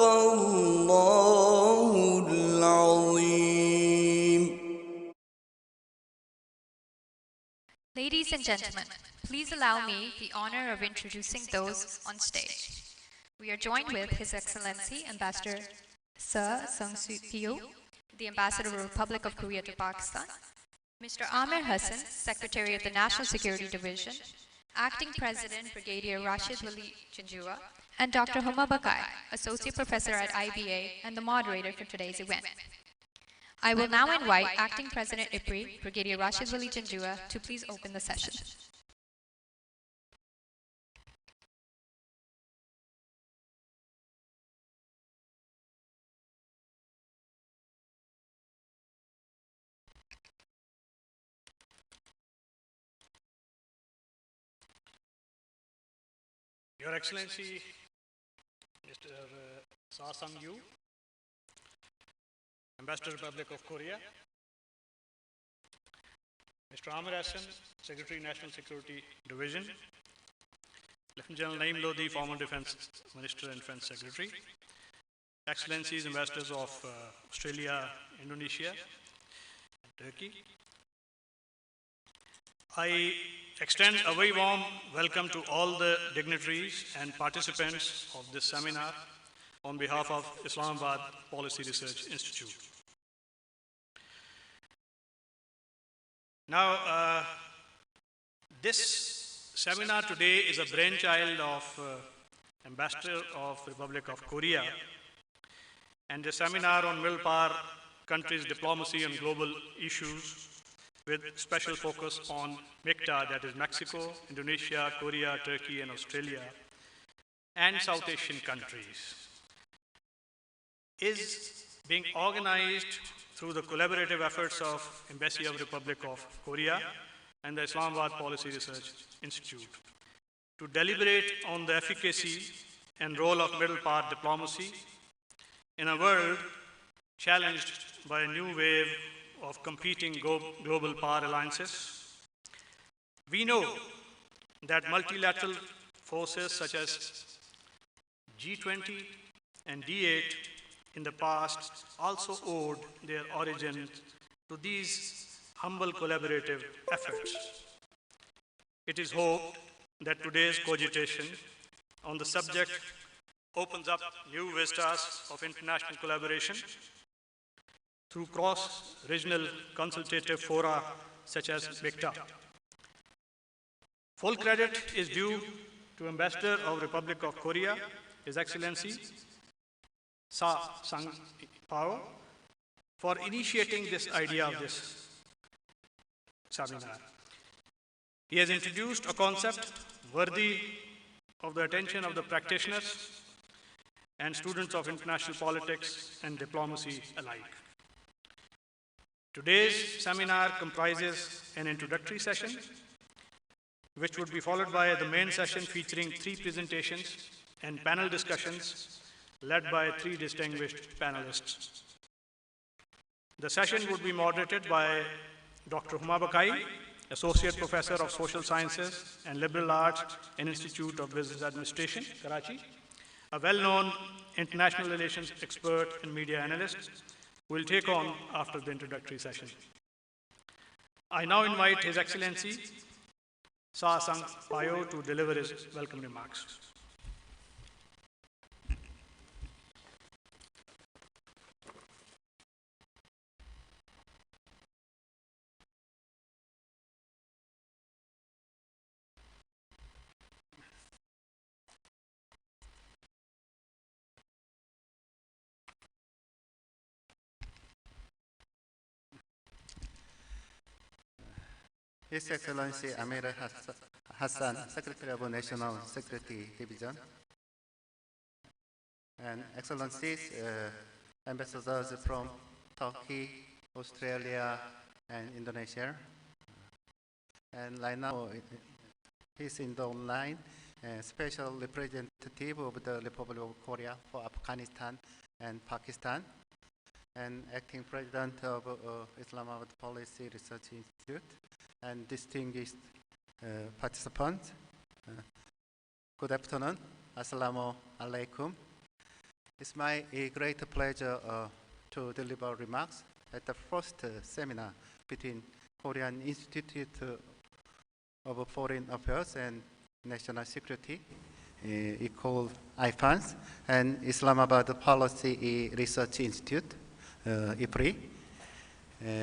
الله العظيم. Ladies and gentlemen, please allow me the honor of introducing those on stage. We are joined with His Excellency Ambassador Sir Sung-Pyo, the Ambassador of the Republic of Korea to Pakistan, Mr. Amir Hassan, Secretary of the National Security Division, Acting President Brigadier Rashid Wali Janjua, and Dr. Huma Bakai, Associate Professor at IBA and the moderator for today's event. I will now invite Acting President IPRI, Brigadier Rashid Wali Janjua, to please open the session. Your Excellency, Mr. Sa Sang-yu, Ambassador Republic of Korea, Mr. Amir Hassan, Secretary National Security Division, Lieutenant General Naeem Lodhi, former Defense Minister and Defense Secretary, Excellencies, Ambassadors of Australia, Indonesia, and Turkey. I extend a very warm welcome to all the dignitaries and participants of this seminar on behalf of Islamabad Policy Research Institute. Now, this seminar today is a brainchild of Ambassador of Republic of Korea and a seminar on middle power countries' diplomacy and global issues with special focus on Mikta, that is Mexico, Indonesia, Korea, Turkey, and Australia, and South Asian countries, is being organized through the collaborative efforts of Embassy of Republic of Korea and the Islamabad Policy Research Institute to deliberate on the efficacy and role of middle power diplomacy in a world challenged by a new wave of competing global power alliances. We know that multilateral forces such as G20 and D8 in the past also owed their origin to these humble collaborative efforts. It is hoped that today's cogitation on the subject opens up new vistas of international collaboration through cross-regional consultative fora such as Mikta. Full credit is due to Ambassador of Republic of Korea, His Excellency Sa Sang-pyo, for initiating this idea of this seminar. He has introduced a concept worthy of the attention of the practitioners and students of international politics and diplomacy alike. Today's seminar comprises an introductory session, which would be followed by the main session featuring 3 presentations and panel discussions led by 3 distinguished panelists. The session would be moderated by Dr. Huma Bakai, Associate Professor of Social Sciences and Liberal Arts and Institute of Business Administration, Karachi, a well-known international relations expert and media analyst, who will take on after the introductory session. I now invite His Excellency Sa Sang-pyo to deliver his welcome remarks. His Excellency Amir Hassan, Secretary of National Security Division, and Excellencies, Ambassadors from Turkey, Australia, and Indonesia. And right now, he's in the online special representative of the Republic of Korea for Afghanistan and Pakistan, and acting president of Islamabad Policy Research Institute, and distinguished participants. Good afternoon. Assalamu alaikum. It's my great pleasure to deliver remarks at the first seminar between Korean Institute of Foreign Affairs and National Security, called IFANS, and Islamabad Policy Research Institute, IPRI.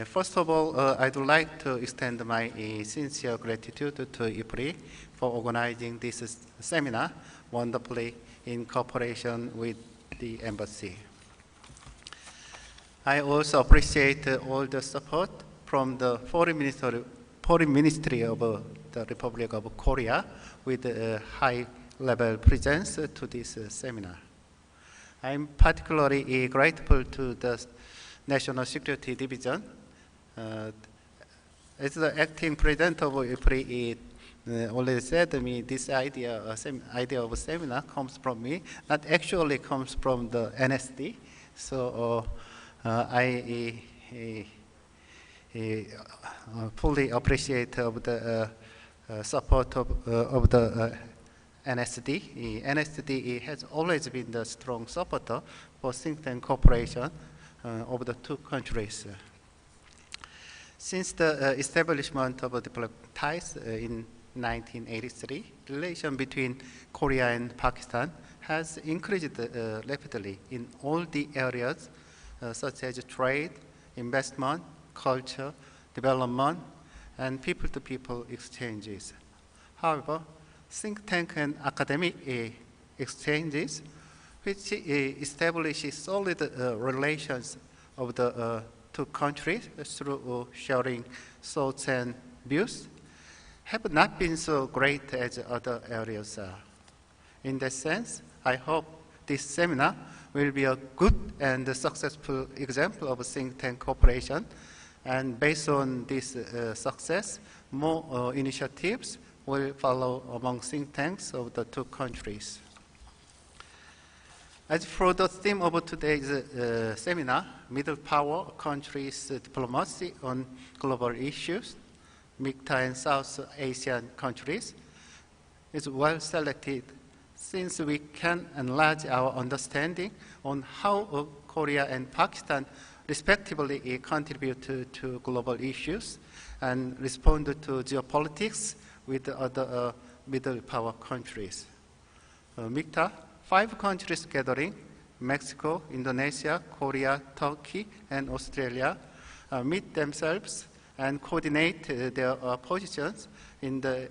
First of all, I'd like to extend my sincere gratitude to IPRI for organizing this seminar wonderfully in cooperation with the embassy. I also appreciate all the support from the Foreign Ministry of the Republic of Korea with a high-level presence to this seminar. I'm particularly grateful to the National Security Division. As the acting president of IPRI already said to me, this idea of a seminar comes from me, not actually comes from the NSD. So I fully appreciate of the support of the NSD. NSD has always been the strong supporter for think tank cooperation of the two countries. Since the establishment of diplomatic ties in 1983, relation between Korea and Pakistan has increased rapidly in all the areas such as trade, investment, culture, development, and people-to-people exchanges. However, think tank and academic exchanges, which establishes solid relations of the two countries through sharing thoughts and views, have not been so great as other areas are. In that sense, I hope this seminar will be a good and successful example of think tank cooperation, and based on this success, more initiatives will follow among think tanks of the two countries. As for the theme of today's seminar, Middle Power Countries Diplomacy on Global Issues, Mikta and South Asian countries, is well selected since we can enlarge our understanding on how Korea and Pakistan respectively contribute to global issues and respond to geopolitics with other middle power countries. Mikta, 5 countries gathering, Mexico, Indonesia, Korea, Turkey, and Australia, meet themselves and coordinate their positions in the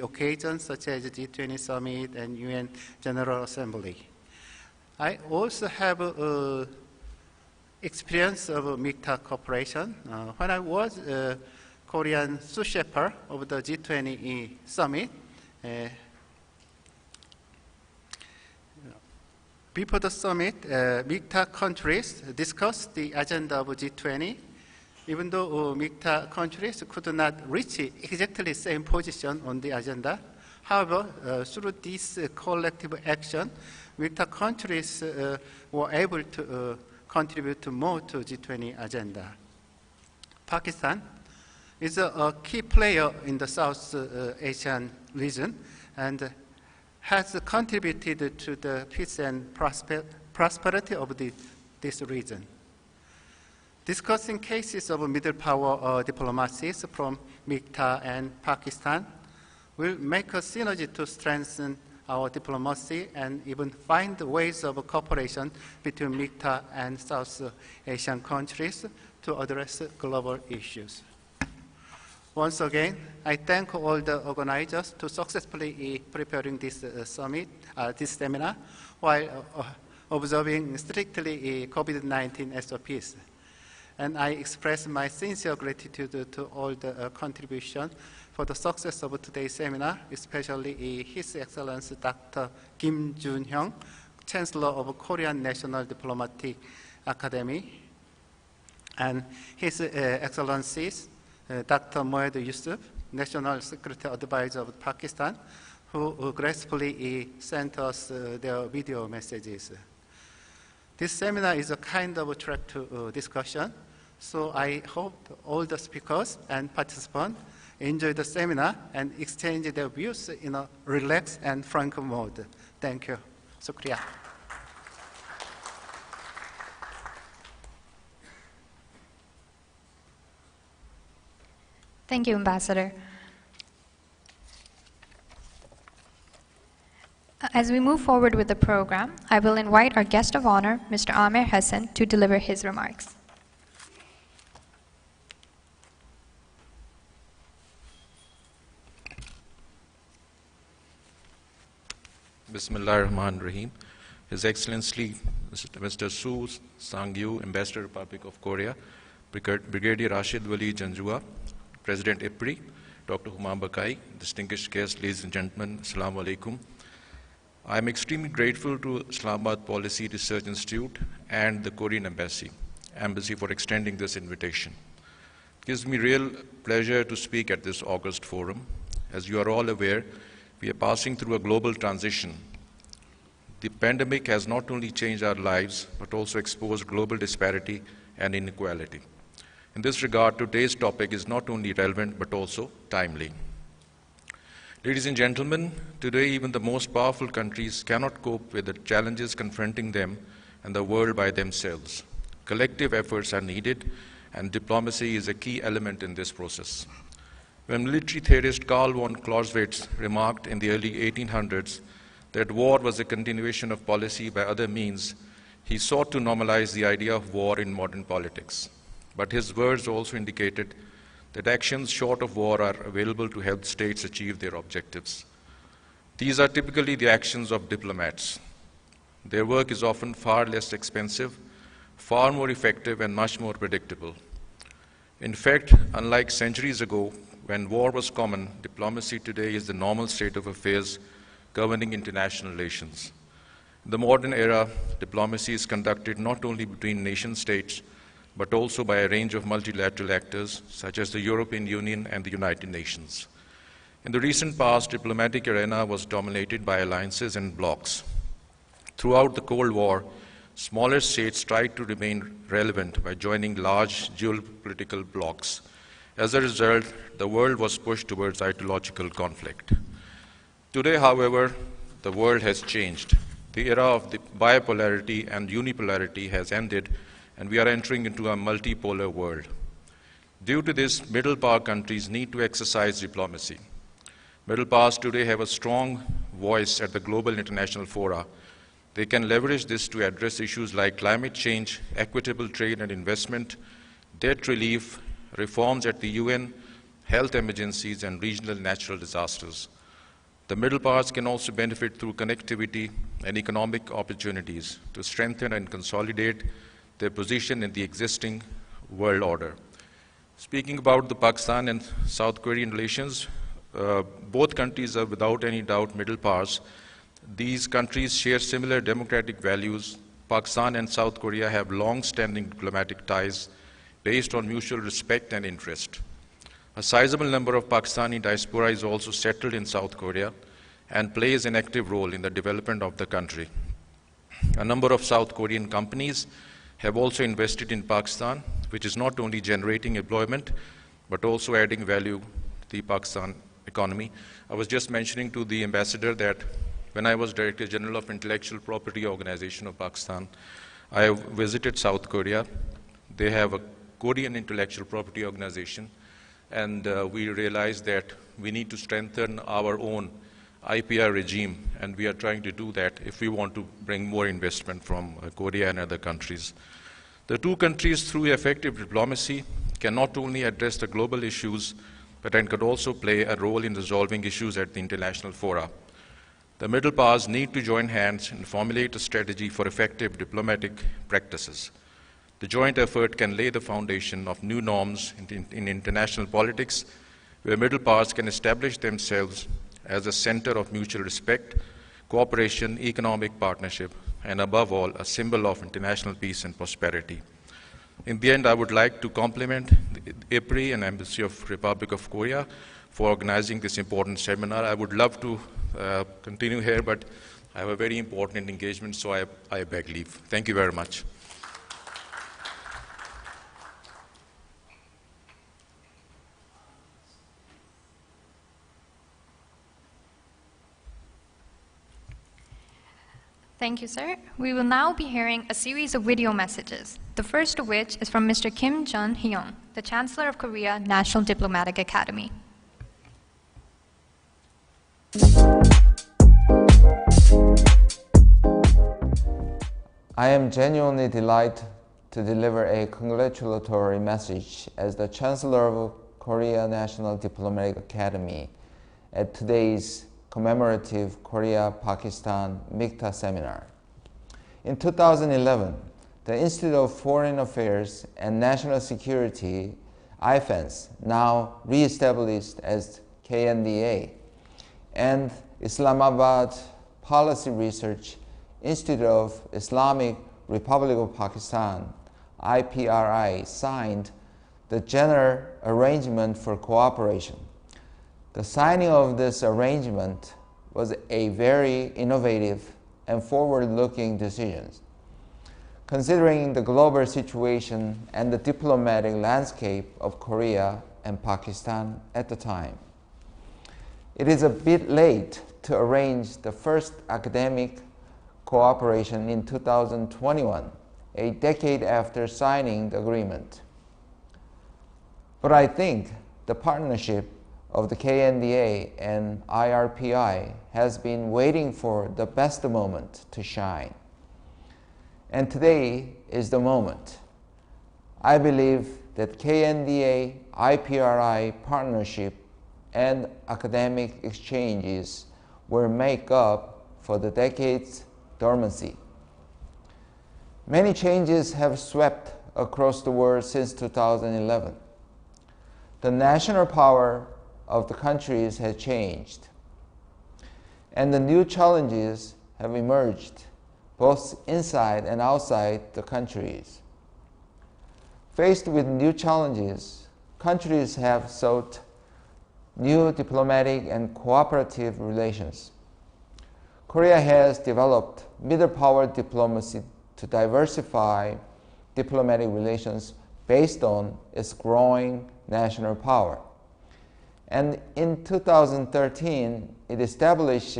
occasions such as G20 Summit and UN General Assembly. I also have experience of Mikta cooperation. When I was Korean sous-chef of the G20 Summit, before the summit, Mikta countries discussed the agenda of G20. Even though Mikta countries could not reach exactly the same position on the agenda, however, through this collective action, Mikta countries were able to contribute more to G20 agenda. Pakistan is a key player in the South Asian region and has contributed to the peace and prosperity of this region. Discussing cases of middle power diplomacies from Mikta and Pakistan will make a synergy to strengthen our diplomacy and even find ways of cooperation between Mikta and South Asian countries to address global issues. Once again, I thank all the organizers to successfully preparing this summit, this seminar, while observing strictly COVID-19 SOPs. And I express my sincere gratitude to all the contributions for the success of today's seminar, especially His Excellency Dr. Kim Jun-hyung, Chancellor of Korean National Diplomatic Academy, and His Excellencies Dr. Moed Yusuf, National Security Advisor of Pakistan, who gracefully sent us their video messages. This seminar is a kind of a track to discussion, so I hope all the speakers and participants enjoy the seminar and exchange their views in a relaxed and frank mode. Thank you. Shukriya. Thank you, Ambassador. As we move forward with the program, I will invite our guest of honor, Mr. Amer Hassan, to deliver his remarks. Bismillah ar-Rahman ar-Rahim. His Excellency Mr. Su Sang-yu, Ambassador, Republic of Korea, Brigadier Rashid Wali Janjua, President IPRI, Dr. Huma Bakai, distinguished guests, ladies and gentlemen, Assalamu alaikum. I am extremely grateful to Islamabad Policy Research Institute and the Korean Embassy for extending this invitation. It gives me real pleasure to speak at this August forum. As you are all aware, we are passing through a global transition. The pandemic has not only changed our lives, but also exposed global disparity and inequality. In this regard, today's topic is not only relevant, but also timely. Ladies and gentlemen, today even the most powerful countries cannot cope with the challenges confronting them and the world by themselves. Collective efforts are needed, and diplomacy is a key element in this process. When military theorist Karl von Clausewitz remarked in the early 1800s that war was a continuation of policy by other means, he sought to normalize the idea of war in modern politics. But his words also indicated that actions short of war are available to help states achieve their objectives. These are typically the actions of diplomats. Their work is often far less expensive, far more effective, and much more predictable. In fact, unlike centuries ago, when war was common, diplomacy today is the normal state of affairs governing international relations. In the modern era, diplomacy is conducted not only between nation states, but also by a range of multilateral actors, such as the European Union and the United Nations. In the recent past, diplomatic arena was dominated by alliances and blocs. Throughout the Cold War, smaller states tried to remain relevant by joining large geopolitical blocs. As a result, the world was pushed towards ideological conflict. Today, however, the world has changed. The era of the bipolarity and unipolarity has ended, and we are entering into a multipolar world. Due to this, middle power countries need to exercise diplomacy. Middle powers today have a strong voice at the global international fora. They can leverage this to address issues like climate change, equitable trade and investment, debt relief, reforms at the UN, health emergencies, and regional natural disasters. The middle powers can also benefit through connectivity and economic opportunities to strengthen and consolidate their position in the existing world order. Speaking about the Pakistan and South Korean relations, both countries are without any doubt middle powers. These countries share similar democratic values. Pakistan and South Korea have long-standing diplomatic ties based on mutual respect and interest. A sizable number of Pakistani diaspora is also settled in South Korea and plays an active role in the development of the country. A number of South Korean companies have also invested in Pakistan, which is not only generating employment, but also adding value to the Pakistan economy. I was just mentioning to the ambassador that when I was Director General of Intellectual Property Organization of Pakistan, I visited South Korea. They have a Korean Intellectual Property Organization, and we realized that we need to strengthen our own IPR regime, and we are trying to do that if we want to bring more investment from Korea and other countries. The two countries, through effective diplomacy, can not only address the global issues, but could also play a role in resolving issues at the international fora. The middle powers need to join hands and formulate a strategy for effective diplomatic practices. The joint effort can lay the foundation of new norms in international politics, where middle powers can establish themselves as a center of mutual respect, cooperation, economic partnership, and above all, a symbol of international peace and prosperity. In the end, I would like to compliment the IPRI and Embassy of Republic of Korea for organizing this important seminar. I would love to continue here, but I have a very important engagement, so I beg leave. Thank you very much. Thank you, sir. We will now be hearing a series of video messages. the first of which is from Mr. Kim Jun-hyun, the Chancellor of Korea National Diplomatic Academy. I am genuinely delighted to deliver a congratulatory message as the Chancellor of Korea National Diplomatic Academy at today's commemorative Korea-Pakistan Mikta seminar. In 2011, the Institute of Foreign Affairs and National Security, IFANS, now re-established as KNDA, and Islamabad Policy Research Institute of Islamic Republic of Pakistan, IPRI, signed the General Arrangement for Cooperation. The signing of this arrangement was a very innovative and forward-looking decision, considering the global situation and the diplomatic landscape of Korea and Pakistan at the time. It is a bit late to arrange the first academic cooperation in 2021, a decade after signing the agreement. But I think the partnership of the KNDA and IRPI has been waiting for the best moment to shine. And today is the moment. I believe that KNDA IPRI partnership and academic exchanges will make up for the decade's dormancy. Many changes have swept across the world since 2011. The national power of the countries has changed, and the new challenges have emerged both inside and outside the countries. Faced with new challenges, countries have sought new diplomatic and cooperative relations. Korea has developed middle power diplomacy to diversify diplomatic relations based on its growing national power. And in 2013, it established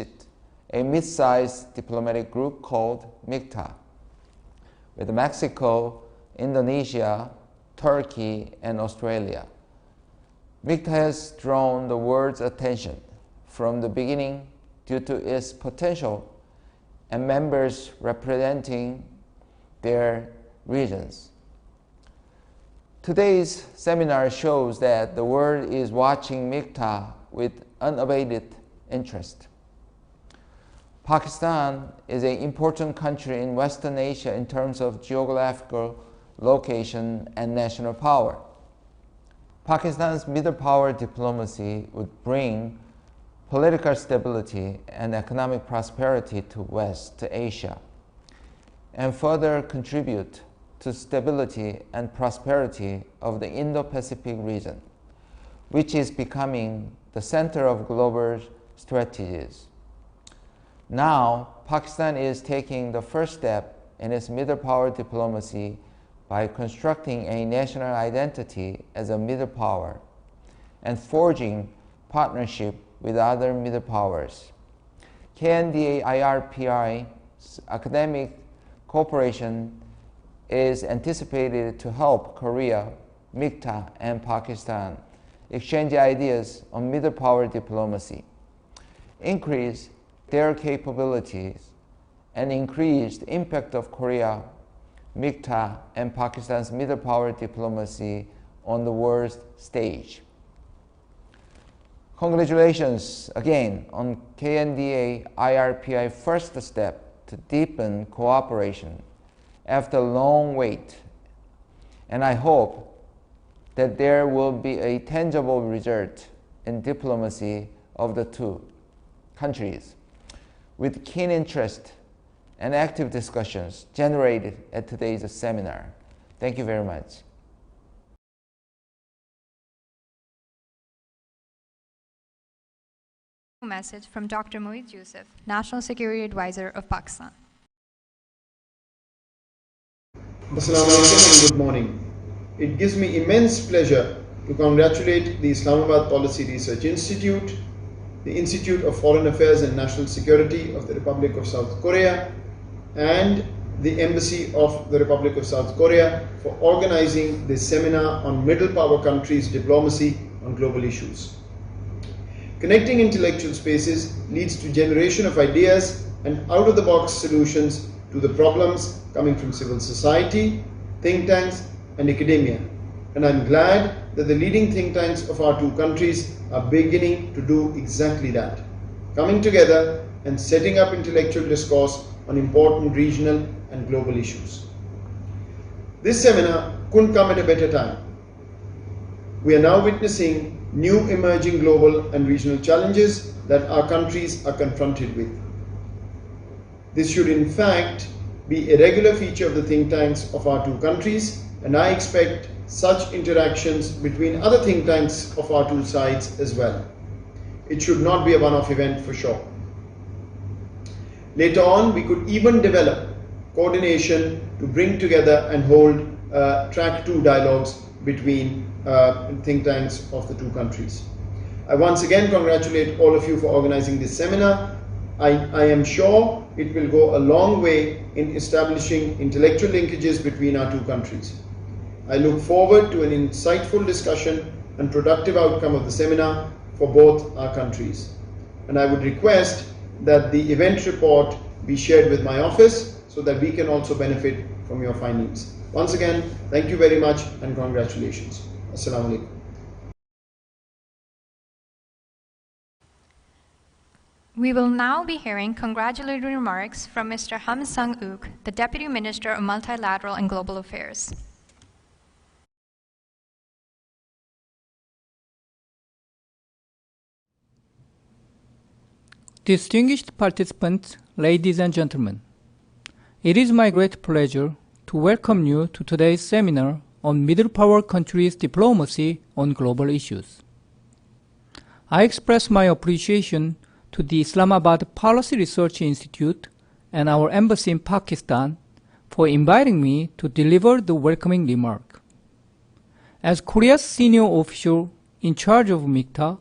a mid-sized diplomatic group called Mikta, with Mexico, Indonesia, Turkey, and Australia. Mikta has drawn the world's attention from the beginning due to its potential and members representing their regions. Today's seminar shows that the world is watching Mikta with unabated interest. Pakistan is an important country in Western Asia in terms of geographical location and national power. Pakistan's middle power diplomacy would bring political stability and economic prosperity to West Asia and further contribute to stability and prosperity of the Indo-Pacific region, which is becoming the center of global strategies. Now, Pakistan is taking the first step in its middle power diplomacy by constructing a national identity as a middle power and forging partnership with other middle powers. KNDA IRPI's academic cooperation is anticipated to help Korea, Mikta, and Pakistan exchange ideas on middle power diplomacy, increase their capabilities, and increase the impact of Korea, Mikta, and Pakistan's middle power diplomacy on the world stage. Congratulations again on KNDA IRPI first step to deepen cooperation after a long wait, and I hope that there will be a tangible result in diplomacy of the two countries, with keen interest and active discussions generated at today's seminar. Thank you very much. Message from Dr. Moeed Yusuf, National Security Advisor of Pakistan. Assalamu alaikum and good morning. It gives me immense pleasure to congratulate the Islamabad Policy Research Institute, the Institute of Foreign Affairs and National Security of the Republic of South Korea, and the Embassy of the Republic of South Korea for organizing this seminar on middle power countries' diplomacy on global issues. Connecting intellectual spaces leads to generation of ideas and out-of-the-box solutions to the problems coming from civil society, think tanks, and academia. And I'm glad that the leading think tanks of our two countries are beginning to do exactly that, coming together and setting up intellectual discourse on important regional and global issues. This seminar couldn't come at a better time. We are now witnessing new emerging global and regional challenges that our countries are confronted with. This should in fact be a regular feature of the think tanks of our two countries, and I expect such interactions between other think tanks of our two sides as well. It should not be a one-off event for sure. Later on, we could even develop coordination to bring together and hold track 2 dialogues between think tanks of the two countries. I once again congratulate all of you for organizing this seminar. I am sure it will go a long way in establishing intellectual linkages between our two countries. I look forward to an insightful discussion and productive outcome of the seminar for both our countries. And I would request that the event report be shared with my office so that we can also benefit from your findings. Once again, thank you very much and congratulations. Assalamu alaikum. We will now be hearing congratulatory remarks from Mr. Ham Sang-uk, the Deputy Minister of Multilateral and Global Affairs. Distinguished participants, ladies and gentlemen, it is my great pleasure to welcome you to today's seminar on middle power countries' diplomacy on global issues. I express my appreciation to the Islamabad Policy Research Institute and our embassy in Pakistan for inviting me to deliver the welcoming remark. As Korea's senior official in charge of Mikta,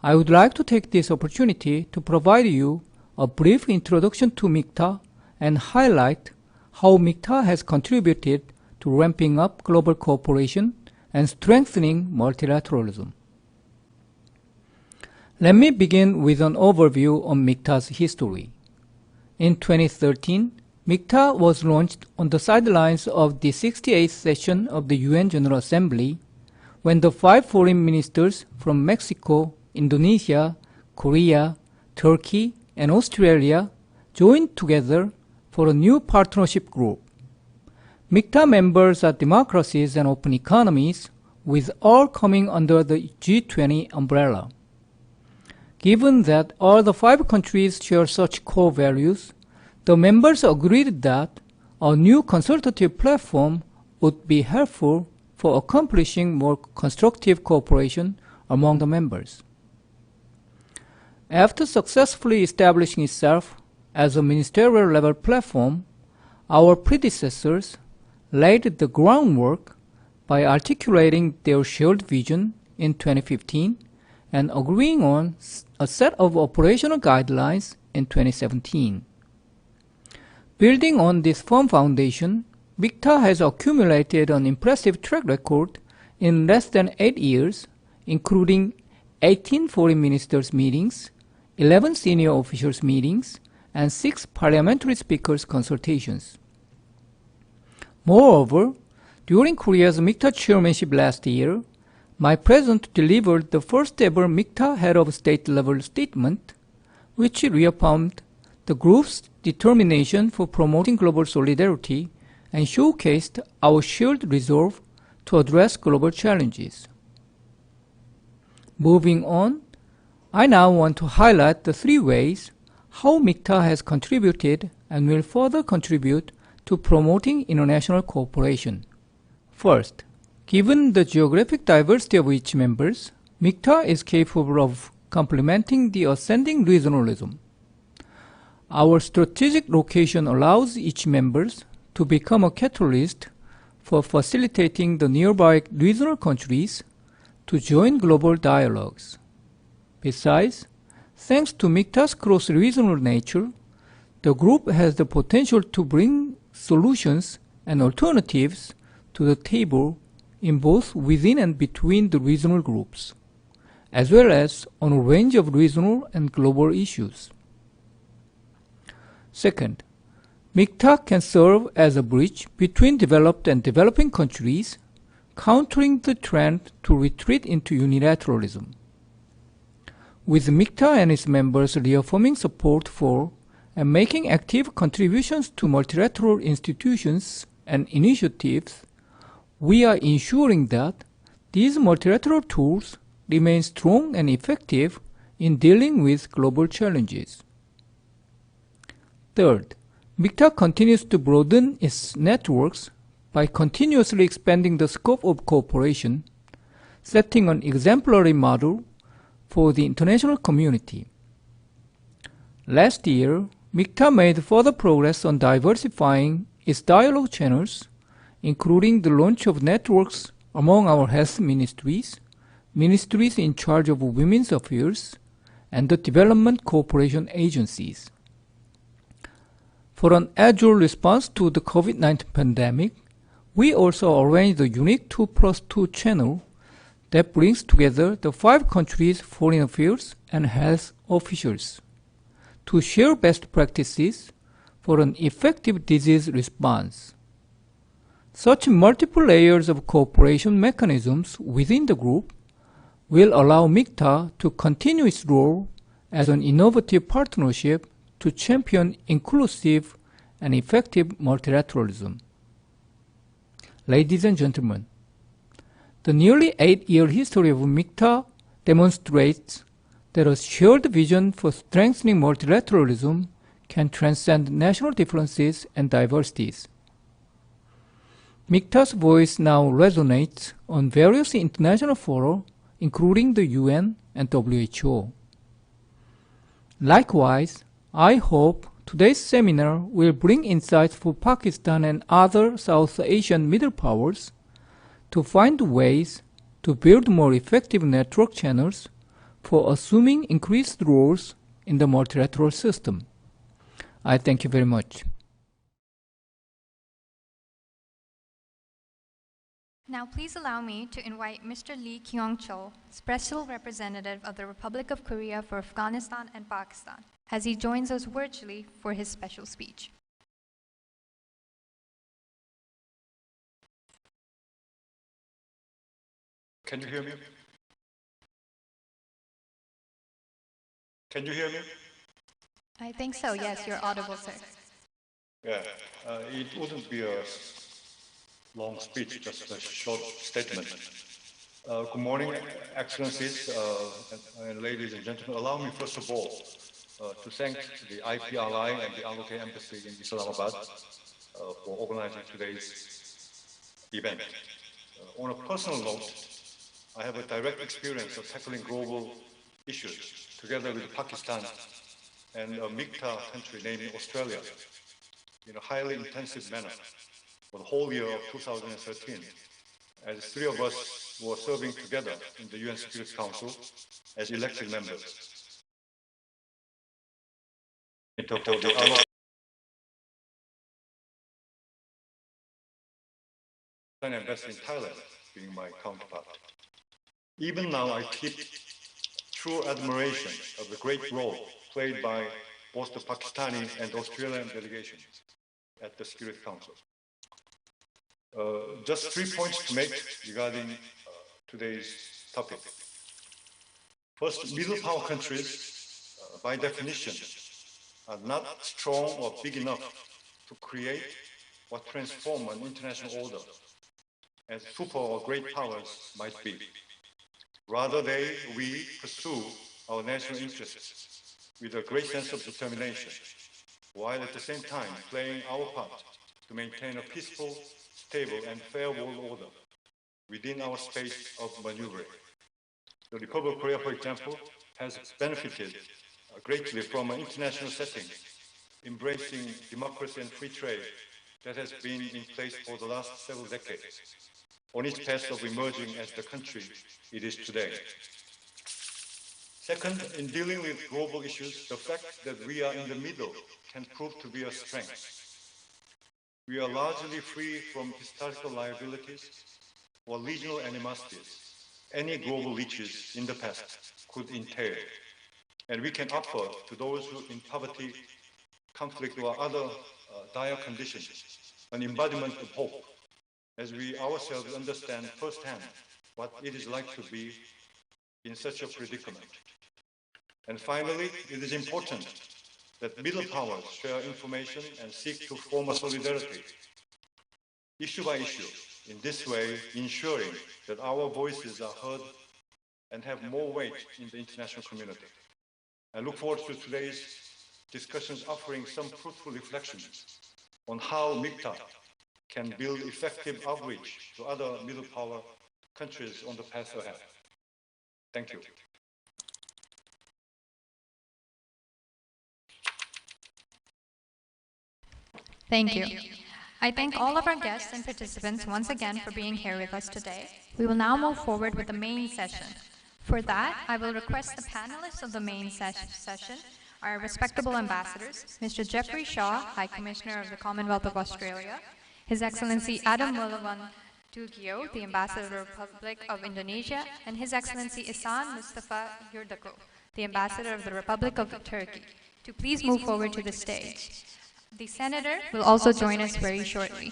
I would like to take this opportunity to provide you a brief introduction to Mikta and highlight how Mikta has contributed to ramping up global cooperation and strengthening multilateralism. Let me begin with an overview on Mikta's history. In 2013, Mikta was launched on the sidelines of the 68th session of the UN General Assembly when the 5 foreign ministers from Mexico, Indonesia, Korea, Turkey, and Australia joined together for a new partnership group. Mikta members are democracies and open economies, with all coming under the G20 umbrella. Given that all the 5 countries share such core values, the members agreed that a new consultative platform would be helpful for accomplishing more constructive cooperation among the members. After successfully establishing itself as a ministerial-level platform, our predecessors laid the groundwork by articulating their shared vision in 2015 and agreeing on a set of operational guidelines in 2017. Building on this firm foundation, Mikta has accumulated an impressive track record in less than 8 years, including 18 foreign ministers' meetings, 11 senior officials' meetings, and 6 parliamentary speakers' consultations. Moreover, during Korea's Mikta chairmanship last year, my president delivered the first ever Mikta head of state level statement, which reaffirmed the group's determination for promoting global solidarity and showcased our shared resolve to address global challenges. Moving on, I now want to highlight the 3 ways how Mikta has contributed and will further contribute to promoting international cooperation. First, given the geographic diversity of each members, Mikta is capable of complementing the ascending regionalism. Our strategic location allows each members to become a catalyst for facilitating the nearby regional countries to join global dialogues. Besides, thanks to Mikta's cross-regional nature, the group has the potential to bring solutions, and alternatives to the table in both within and between the regional groups, as well as on a range of regional and global issues. Second, Mikta can serve as a bridge between developed and developing countries, countering the trend to retreat into unilateralism. With Mikta and its members reaffirming support for and making active contributions to multilateral institutions and initiatives, we are ensuring that these multilateral tools remain strong and effective in dealing with global challenges. Third, Mikta continues to broaden its networks by continuously expanding the scope of cooperation, setting an exemplary model for the international community. Last year, Mikta made further progress on diversifying its dialogue channels, including the launch of networks among our health ministries, ministries in charge of women's affairs, and the development cooperation agencies. For an agile response to the COVID-19 pandemic, we also arranged a unique 2+2 channel that brings together the 5 countries' foreign affairs and health officials to share best practices for an effective disease response. Such multiple layers of cooperation mechanisms within the group will allow Mikta to continue its role as an innovative partnership to champion inclusive and effective multilateralism. Ladies and gentlemen, the nearly 8-year history of Mikta demonstrates that a shared vision for strengthening multilateralism can transcend national differences and diversities. Mikta's voice now resonates on various international fora, including the UN and WHO. Likewise, I hope today's seminar will bring insights for Pakistan and other South Asian middle powers to find ways to build more effective network channels for assuming increased roles in the multilateral system. I thank you very much. Now please allow me to invite Mr. Lee Kyung-chul, Special Representative of the Republic of Korea for Afghanistan and Pakistan, as he joins us virtually for his special speech. Can you hear me? Can you hear me? I think so, yes, you're audible, sir. Yeah, it wouldn't be a long speech, just a short statement. Good morning, Excellencies and ladies and gentlemen. Allow me, first of all, to thank the IPRI and the ROK Embassy in Islamabad for organizing today's event. On a personal note, I have a direct experience of tackling global issues together with Pakistan and a Mikta country named Australia in a highly intensive manner for the whole year of 2013, as 3 of us were serving together in the UN Security Council as elected members. The Embassy in Thailand being my counterpart. Even now, I keep true admiration of the great role played by both the Pakistani and Australian delegations at the Security Council. Just 3 points to make regarding today's topic. First, middle power countries, by definition, are not strong or big enough to create or transform an international order, as super or great powers might be. Rather, we pursue our national interests with a great sense of determination, while at the same time playing our part to maintain a peaceful, stable, and fair world order within our space of maneuvering. The Republic of Korea, for example, has benefited greatly from an international setting embracing democracy and free trade that has been in place for the last several decades, on its path of emerging as the country it is today. Second, in dealing with global issues, the fact that we are in the middle can prove to be a strength. We are largely free from historical liabilities or regional animosities any global reaches in the past could entail. And we can offer to those who in poverty, conflict, or other dire conditions an embodiment of hope, as we ourselves understand firsthand what it is like to be in such a predicament. And finally, it is important that middle powers share information and seek to form a solidarity, issue by issue, in this way ensuring that our voices are heard and have more weight in the international community. I look forward to today's discussions offering some fruitful reflections on how Mikta can build effective outreach to other middle power countries on the path ahead. Thank you. Thank you. I thank all of our guests and participants once again for being here with us today. We will now move forward with the main session. For that, I will request the panelists of the main session, our respectable ambassadors, Mr. Jeffrey Shaw, High Commissioner of the Commonwealth of Australia, His Excellency Adam Mulawan Tugio, the Ambassador of the Republic of Indonesia, and His Excellency Ihsan Mustafa Yurdaku, the Ambassador of the Republic of Turkey, to please move forward to the stage. The Senator will also join us very shortly.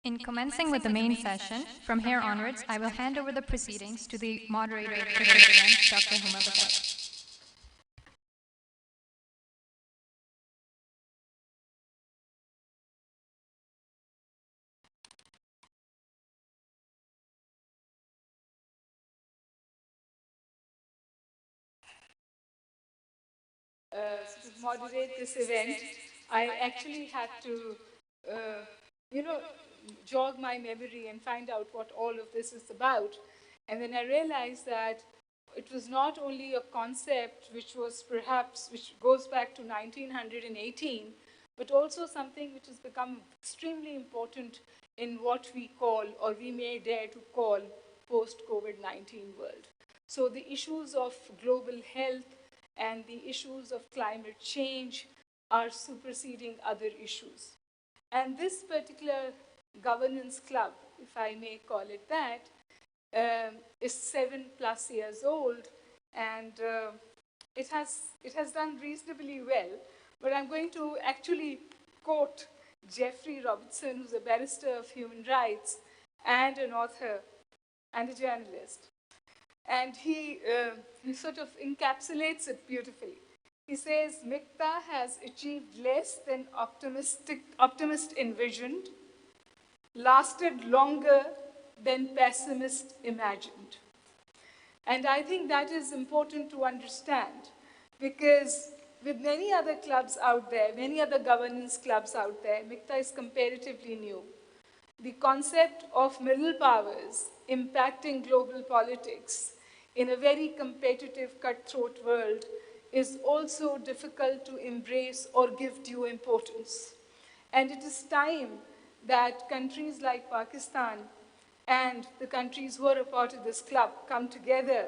In commencing with the main session, from here onwards, I will hand over the proceedings to the moderator of today's event, Dr. Huma Bakai. Sort of moderate this event, I actually had to, jog my memory and find out what all of this is about. And then I realized that it was not only a concept which goes back to 1918, but also something which has become extremely important in what we call, or we may dare to call, post-COVID-19 world. So the issues of global health and the issues of climate change are superseding other issues. And this particular governance club, if I may call it that, is 7+ years old, and it has done reasonably well. But I'm going to actually quote Jeffrey Robertson, who's a barrister of human rights and an author and a journalist. And he sort of encapsulates it beautifully. He says, Mikta has achieved less than optimist envisioned, lasted longer than pessimist imagined. And I think that is important to understand, because with many other clubs out there, many other governance clubs out there, Mikta is comparatively new. The concept of middle powers impacting global politics in a very competitive, cutthroat world is also difficult to embrace or give due importance. And it is time that countries like Pakistan and the countries who are a part of this club come together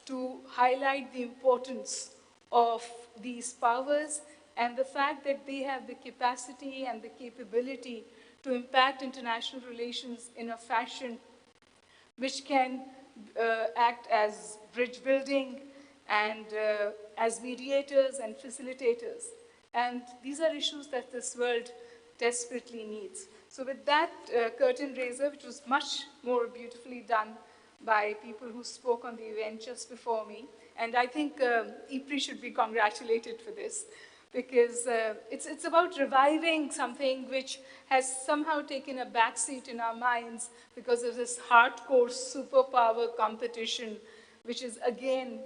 to highlight the importance of these powers and the fact that they have the capacity and the capability to impact international relations in a fashion which can act as bridge building and as mediators and facilitators. And these are issues that this world desperately needs. So with that curtain raiser, which was much more beautifully done by people who spoke on the event just before me, and I think IPRI should be congratulated for this, because it's about reviving something which has somehow taken a backseat in our minds because of this hardcore superpower competition, which is again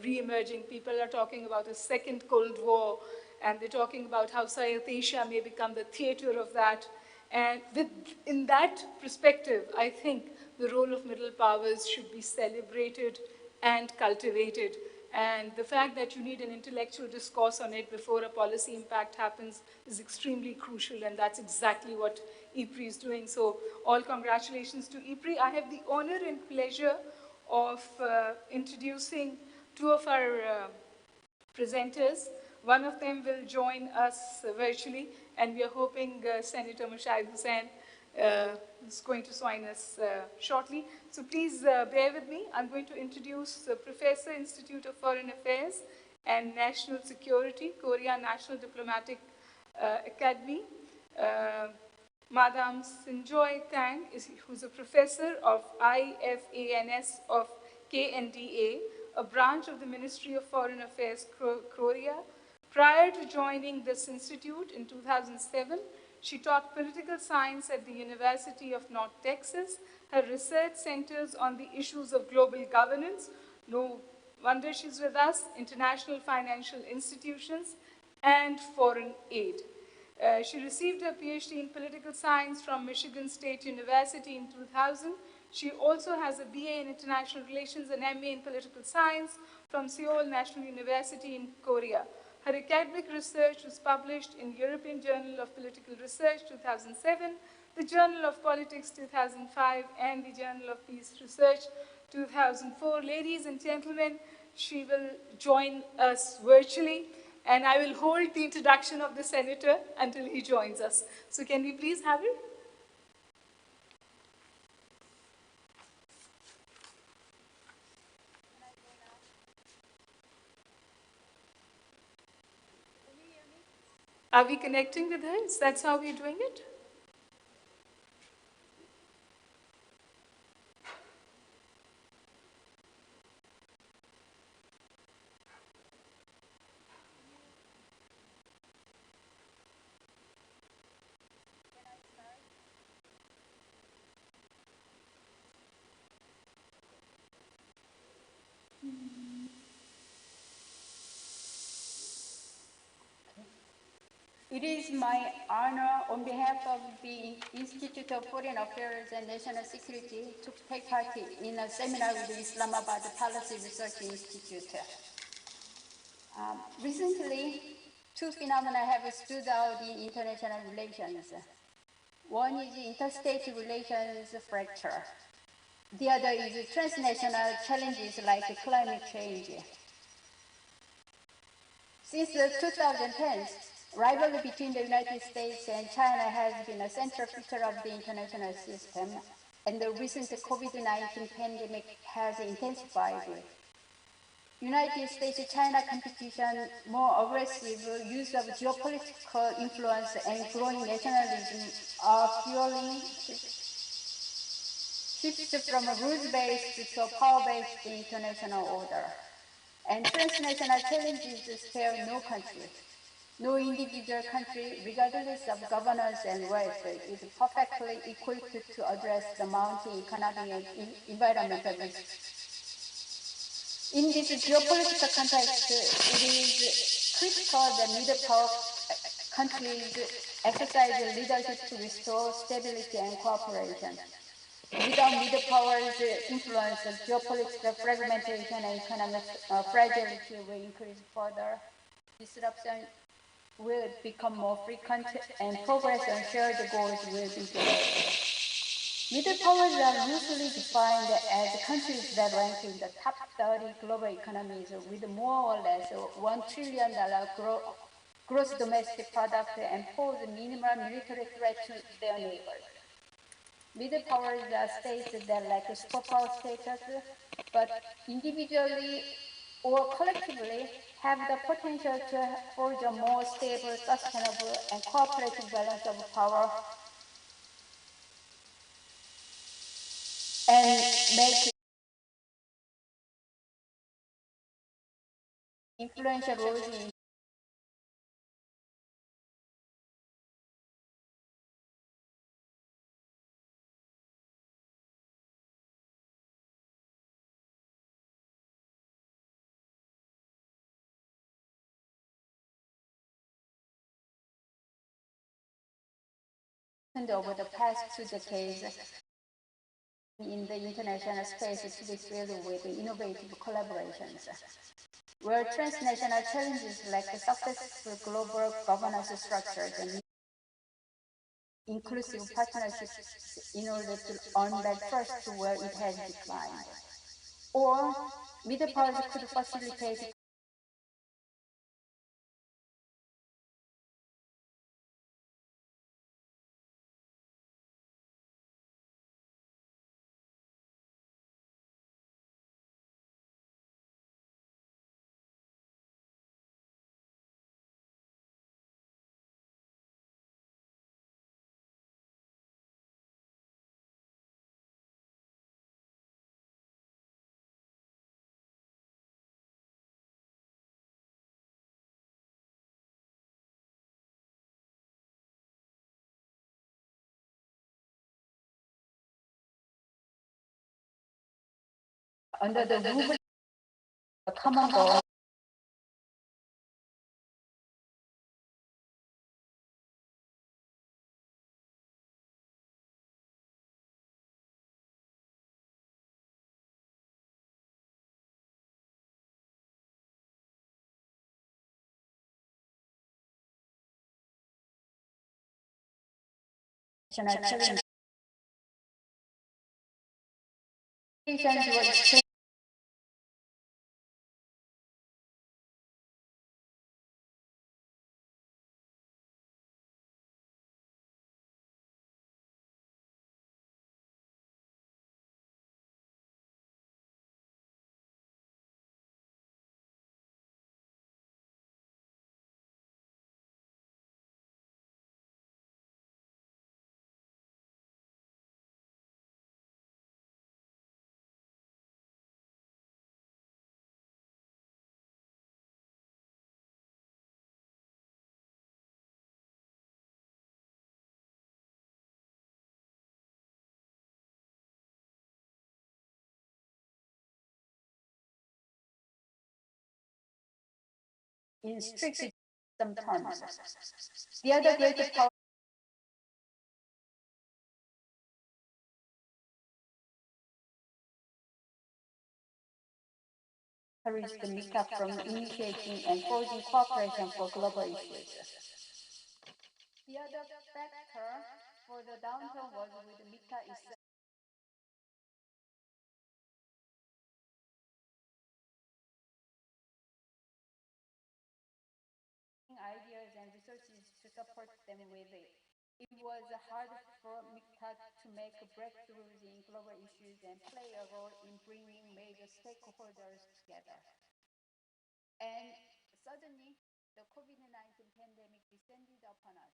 re-emerging. People are talking about a second Cold War, and they're talking about how South Asia may become the theater of that. And in that perspective, I think the role of middle powers should be celebrated and cultivated, And the fact that you need an intellectual discourse on it before a policy impact happens is extremely crucial, and that's exactly what IPRI is doing. So all congratulations to IPRI. I have the honor and pleasure of introducing two of our presenters. One of them will join us virtually, and we are hoping Senator Mushaid Hussain is going to join us shortly. So please bear with me. I'm going to introduce Professor, Institute of Foreign Affairs and National Security, Korea National Diplomatic Academy. Madam Sinjoy Kang, who's a professor of IFANS of KNDA, a branch of the Ministry of Foreign Affairs, Korea. Prior to joining this institute in 2007, she taught political science at the University of North Texas. Her research centers on the issues of global governance. No wonder she's with us, international financial institutions, and foreign aid. She received her PhD in political science from Michigan State University in 2000. She also has a BA in international relations and MA in political science from Seoul National University in Korea. Her academic research was published in European Journal of Political Research 2007, the Journal of Politics 2005, and the Journal of Peace Research 2004. Ladies and gentlemen, she will join us virtually, and I will hold the introduction of the senator until he joins us. So can we please have it? Are we connecting with her? That's how we're doing it? It is my honor on behalf of the Institute of Foreign Affairs and National Security to take part in a seminar with the Islamabad Policy Research Institute. Recently, two phenomena have stood out in international relations. One is interstate relations fracture. The other is transnational challenges like climate change. Since the 2010s, rivalry between the United States and China has been a central feature of the international system, and the recent COVID-19 pandemic has intensified it. United States-China competition, more aggressive use of geopolitical influence, and growing nationalism are fueling shifts from a rules-based to a power-based international order. And transnational challenges spare no country. No individual country, regardless of governance and wealth, is perfectly equipped to address the mounting economic and environmental risks. In this geopolitical context, it is critical that middle power countries exercise leadership to restore stability and cooperation. Without middle powers' influence, geopolitical fragmentation and economic fragility will increase further. Disruption will become more frequent, and progress on shared goals will be delayed. Middle powers are loosely defined as countries that rank in the top 30 global economies with more or less $1 trillion gross domestic product and pose minimal military threat to their neighbors. Middle powers are states that lack superpower status, but individually or collectively have the potential to forge a more stable, sustainable, and cooperative balance of power and make influential roles in over the past 2 decades in the international space to be filled with innovative collaborations. where transnational challenges like successful global governance structures and inclusive partnerships in order to earn back trust to where it has declined. Or middle powers could facilitate under the movement of the common goal. Challenge. In strict some terms. The other great power is the Mikta from initiating and forging cooperation for global issues. The other factor for the downturn was with Mikta itself. Ideas and resources to support them with it. It was hard for Mikta to make breakthroughs in global issues and play a role in bringing major stakeholders together. And suddenly, the COVID-19 pandemic descended upon us.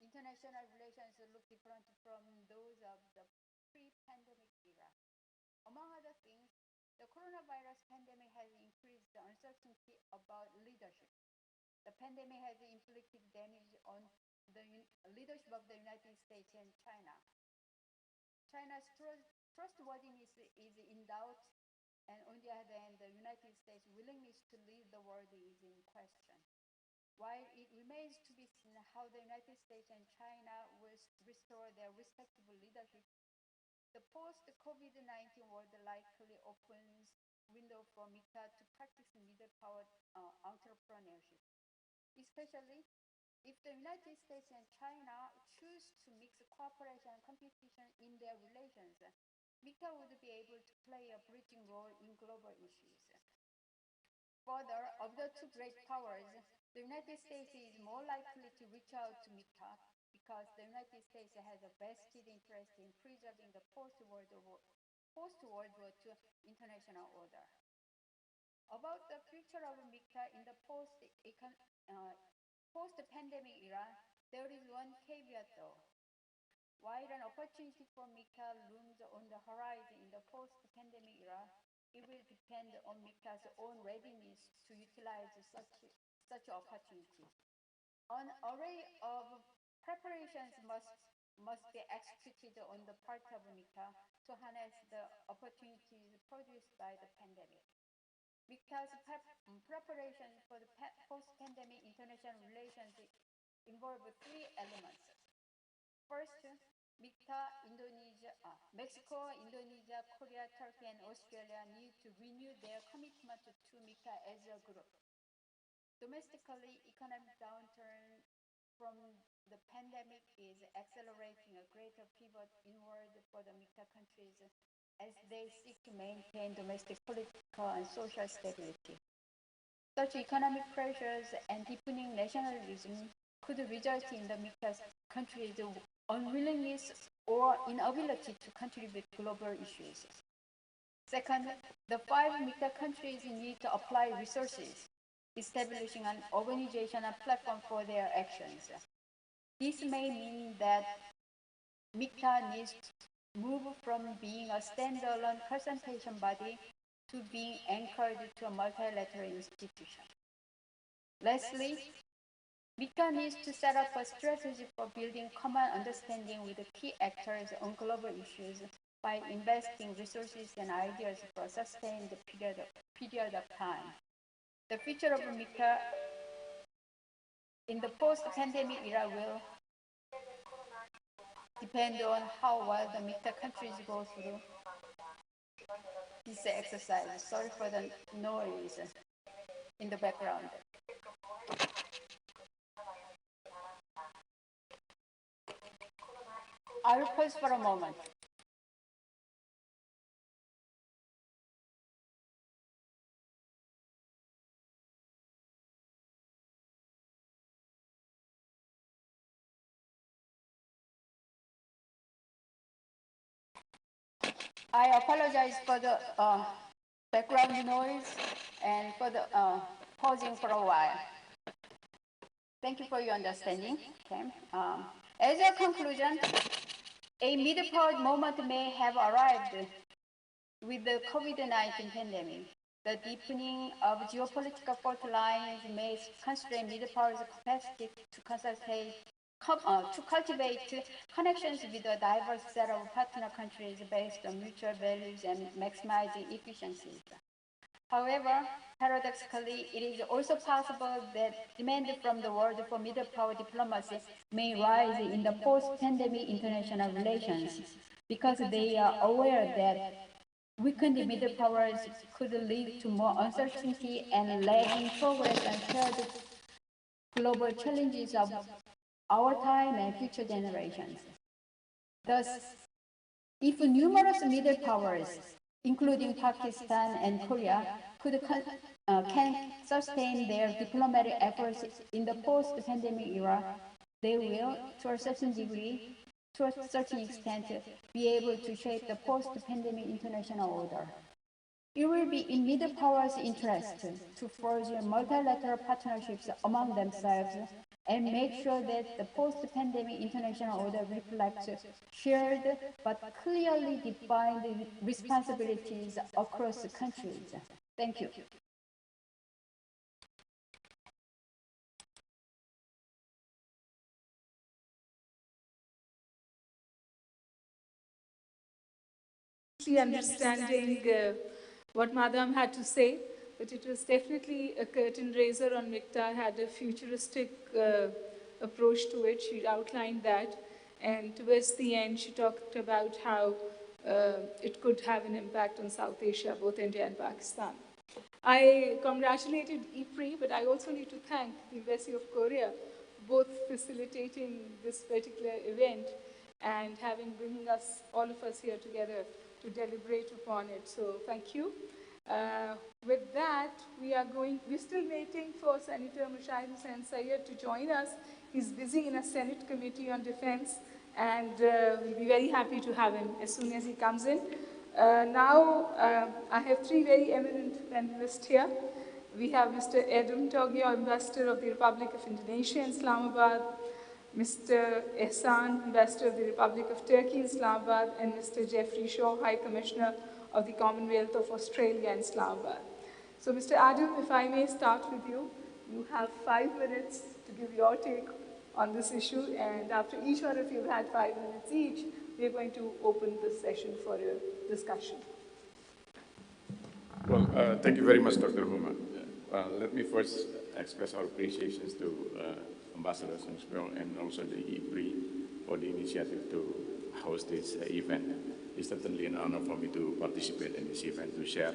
International relations look different from those of the pre-pandemic era. Among other things, the coronavirus pandemic has increased the uncertainty about leadership. The pandemic has inflicted damage on the leadership of the United States and China. China's trustworthiness is in doubt, and on the other hand, the United States' willingness to lead the world is in question. While it remains to be seen how the United States and China will restore their respective leadership, the post-COVID-19 world likely opens window for Mikta to practice middle-power entrepreneurship. Especially if the United States and China choose to mix cooperation and competition in their relations, Mikta would be able to play a bridging role in global issues. Further, of the two great powers, the United States is more likely to reach out to Mikta because the United States has a vested interest in preserving the post-World War II international order. About the future of Mikta in the post-pandemic era, there is one caveat though. While an opportunity for Mikta looms on the horizon in the post-pandemic era, it will depend on Mikta's own readiness to utilize such opportunity. An array of preparations must be executed on the part of Mikta to harness the opportunities produced by the pandemic. Mikta's preparations for the post-pandemic international relations involve three elements. First, Mexico, Indonesia, Korea, Turkey, and Australia need to renew their commitment to Mikta as a group. Domestically, economic downturn from the pandemic is accelerating a greater pivot inward for the Mikta countries as they seek to maintain domestic political and social stability. Such economic pressures and deepening nationalism could result in the Mikta countries' unwillingness or inability to contribute to global issues. Second, the 5 Mikta countries need to apply resources, establishing an organizational platform for their actions. This may mean that Mikta needs to move from being a standalone consultation body to being anchored to a multilateral institution. Lastly, Mikta needs to set up a strategy for building common understanding with the key actors on global issues by investing resources and ideas for a sustained period of time. The future of Mikta in the post-pandemic era will depend on how well the Mikta countries go through this exercise. Sorry for the noise in the background. I will pause for a moment. I apologize for the background noise and for the pausing for a while. Thank you for your understanding. Okay. As a conclusion, a middle-powered moment may have arrived with the COVID-19 pandemic. The deepening of geopolitical fault lines may constrain middle-power's capacity to cultivate connections with a diverse set of partner countries based on mutual values and maximizing efficiencies. However, paradoxically, it is also possible that demand from the world for middle power diplomacy may rise in the post-pandemic international relations because they are aware that weakened middle powers could lead to more uncertainty and lagging progress on shared global challenges of our time and future generations. Thus, if numerous middle powers, including Pakistan and Korea, can sustain their diplomatic efforts in the post-pandemic era, they will, to a certain degree, to a certain extent, be able to shape the post-pandemic international order. It will be in middle powers' interest to forge multilateral partnerships among themselves and make sure that the post-pandemic international order reflects shared but clearly defined responsibilities across the countries. Thank you. Understanding what Madam had to say, but it was definitely a curtain raiser on Mikta, had a futuristic approach to it. She outlined that, and towards the end she talked about how it could have an impact on South Asia, both India and Pakistan. I congratulated IPRI, but I also need to thank the Embassy of Korea for both facilitating this particular event and bringing us, all of us here together to deliberate upon it. So thank you. With that, we're still waiting for Senator Mushahid Hussain Sayyed to join us. He's busy in a Senate Committee on Defense, and we'll be very happy to have him as soon as he comes in. Now, I have 3 very eminent panelists here. We have Mr. Edum Togio, Ambassador of the Republic of Indonesia in Islamabad, Mr. Ehsan, Ambassador of the Republic of Turkey in Islamabad, and Mr. Jeffrey Shaw, High Commissioner of the Commonwealth of Australia in Islamabad. So, Mr. Adam, if I may start with you. You have 5 minutes to give your take on this issue, and after each one of you have had 5 minutes each, we are going to open this session for a discussion. Well, thank you very much, Dr. Huma. Let me first express our appreciations to Ambassador Sungsmyo and also the IPRI for the initiative to host this event. It's certainly an honor for me to participate in this event, to share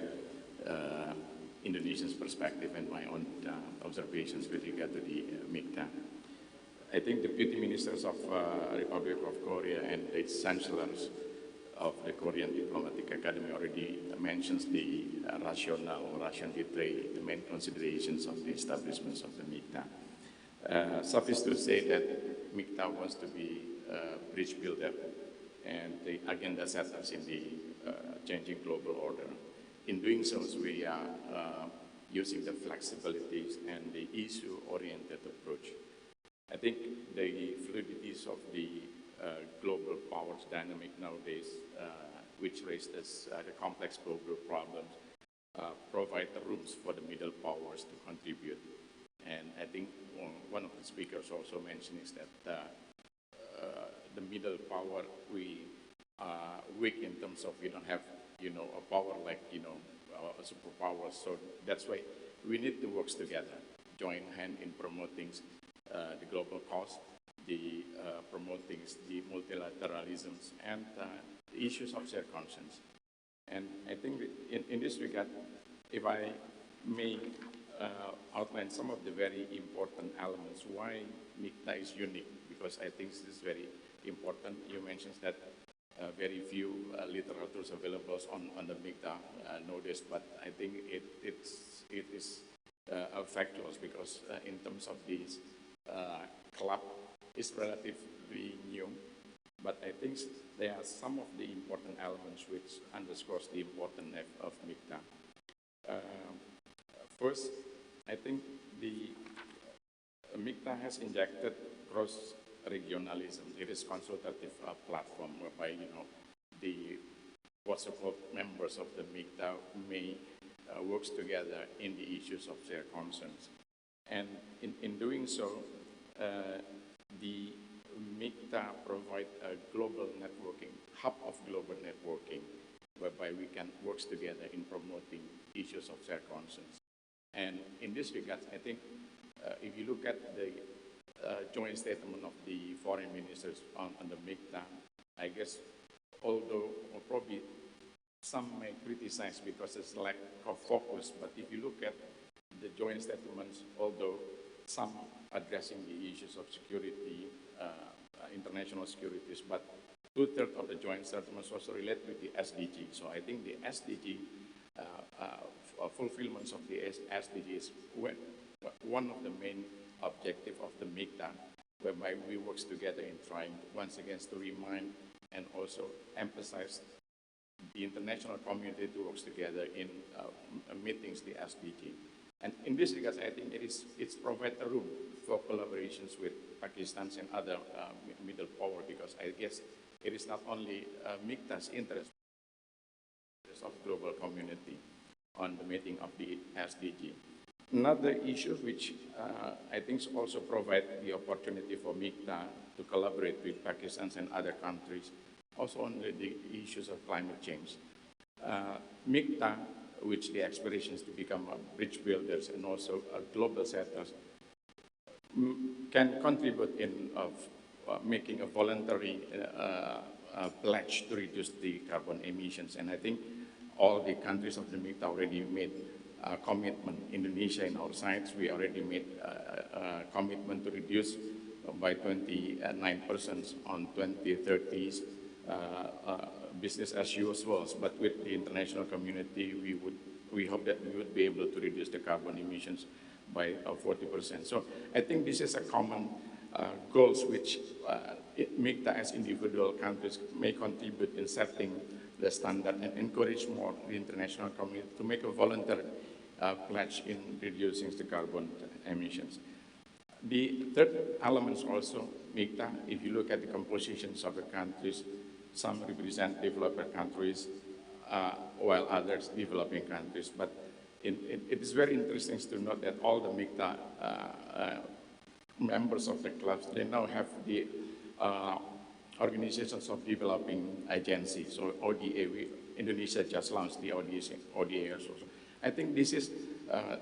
Indonesia's perspective and my own observations with regard to the Mikta. I think the deputy ministers of Republic of Korea and the chancellors of the Korean Diplomatic Academy already mentions the rationale, the main considerations of the establishments of the Mikta. Suffice to say that Mikta wants to be a bridge builder and the agenda setters in the changing global order. In doing so, we are using the flexibilities and the issue-oriented approach. I think the fluidities of the global powers dynamic nowadays, which raises the complex global problems, provide the rooms for the middle powers to contribute. And I think one of the speakers also mentioned is that the middle power, we are weak in terms of we don't have, a power like, a superpower. So that's why we need to work together, join hand in promoting the global cause, the promoting the multilateralisms and the issues of shared conscience. And I think in this regard, if I may outline some of the very important elements why Mikta is unique, because I think this is very important. You mentioned that very few literatures available on the Mikta nowadays, but I think it is factual because in terms of this club is relatively new, but I think there are some of the important elements which underscores the importance of Mikta. First, I think the Mikta has injected cross-regionalism. It is consultative platform whereby, the possible members of the Mikta may work together in the issues of their concerns. And in doing so, the Mikta provide a global networking, hub of global networking, whereby we can work together in promoting issues of shared concerns. And in this regard, I think if you look at the joint statement of the foreign ministers on the Mikta, I guess, although probably some may criticize because it's lack of focus, but if you look at the joint statements, although some addressing the issues of security, international securities, but 2/3 of the joint statements also relate with the SDG. So I think the SDG, fulfillments of the SDG is one of the main objectives of the Mikta, whereby we work together in trying once again to remind and also emphasize the international community to work together in meetings the SDG. And in this regard, I think it's provide a room for collaborations with Pakistan and other middle power, because I guess it is not only Mikta's interest of global community on the meeting of the SDG. Another issue which I think also provide the opportunity for Mikta to collaborate with Pakistan and other countries, also on the issues of climate change. Mikta, which the aspirations to become bridge builders and also global setters, can contribute in making a voluntary pledge to reduce the carbon emissions. And I think all the countries of the Mikta already made a commitment. Indonesia, in our sides, we already made a commitment to reduce by 29% on 2030s. Business as usual, but with the international community, we hope that we would be able to reduce the carbon emissions by 40%. So I think this is a common goals which Mikta as individual countries may contribute in setting the standard and encourage more the international community to make a voluntary pledge in reducing the carbon emissions. The third element also, Mikta, if you look at the compositions of the countries, some represent developer countries, while others developing countries. But it is very interesting to note that all the Mikta members of the clubs, they now have the organizations of developing agencies, so ODA. Indonesia just launched the ODA also. I think this is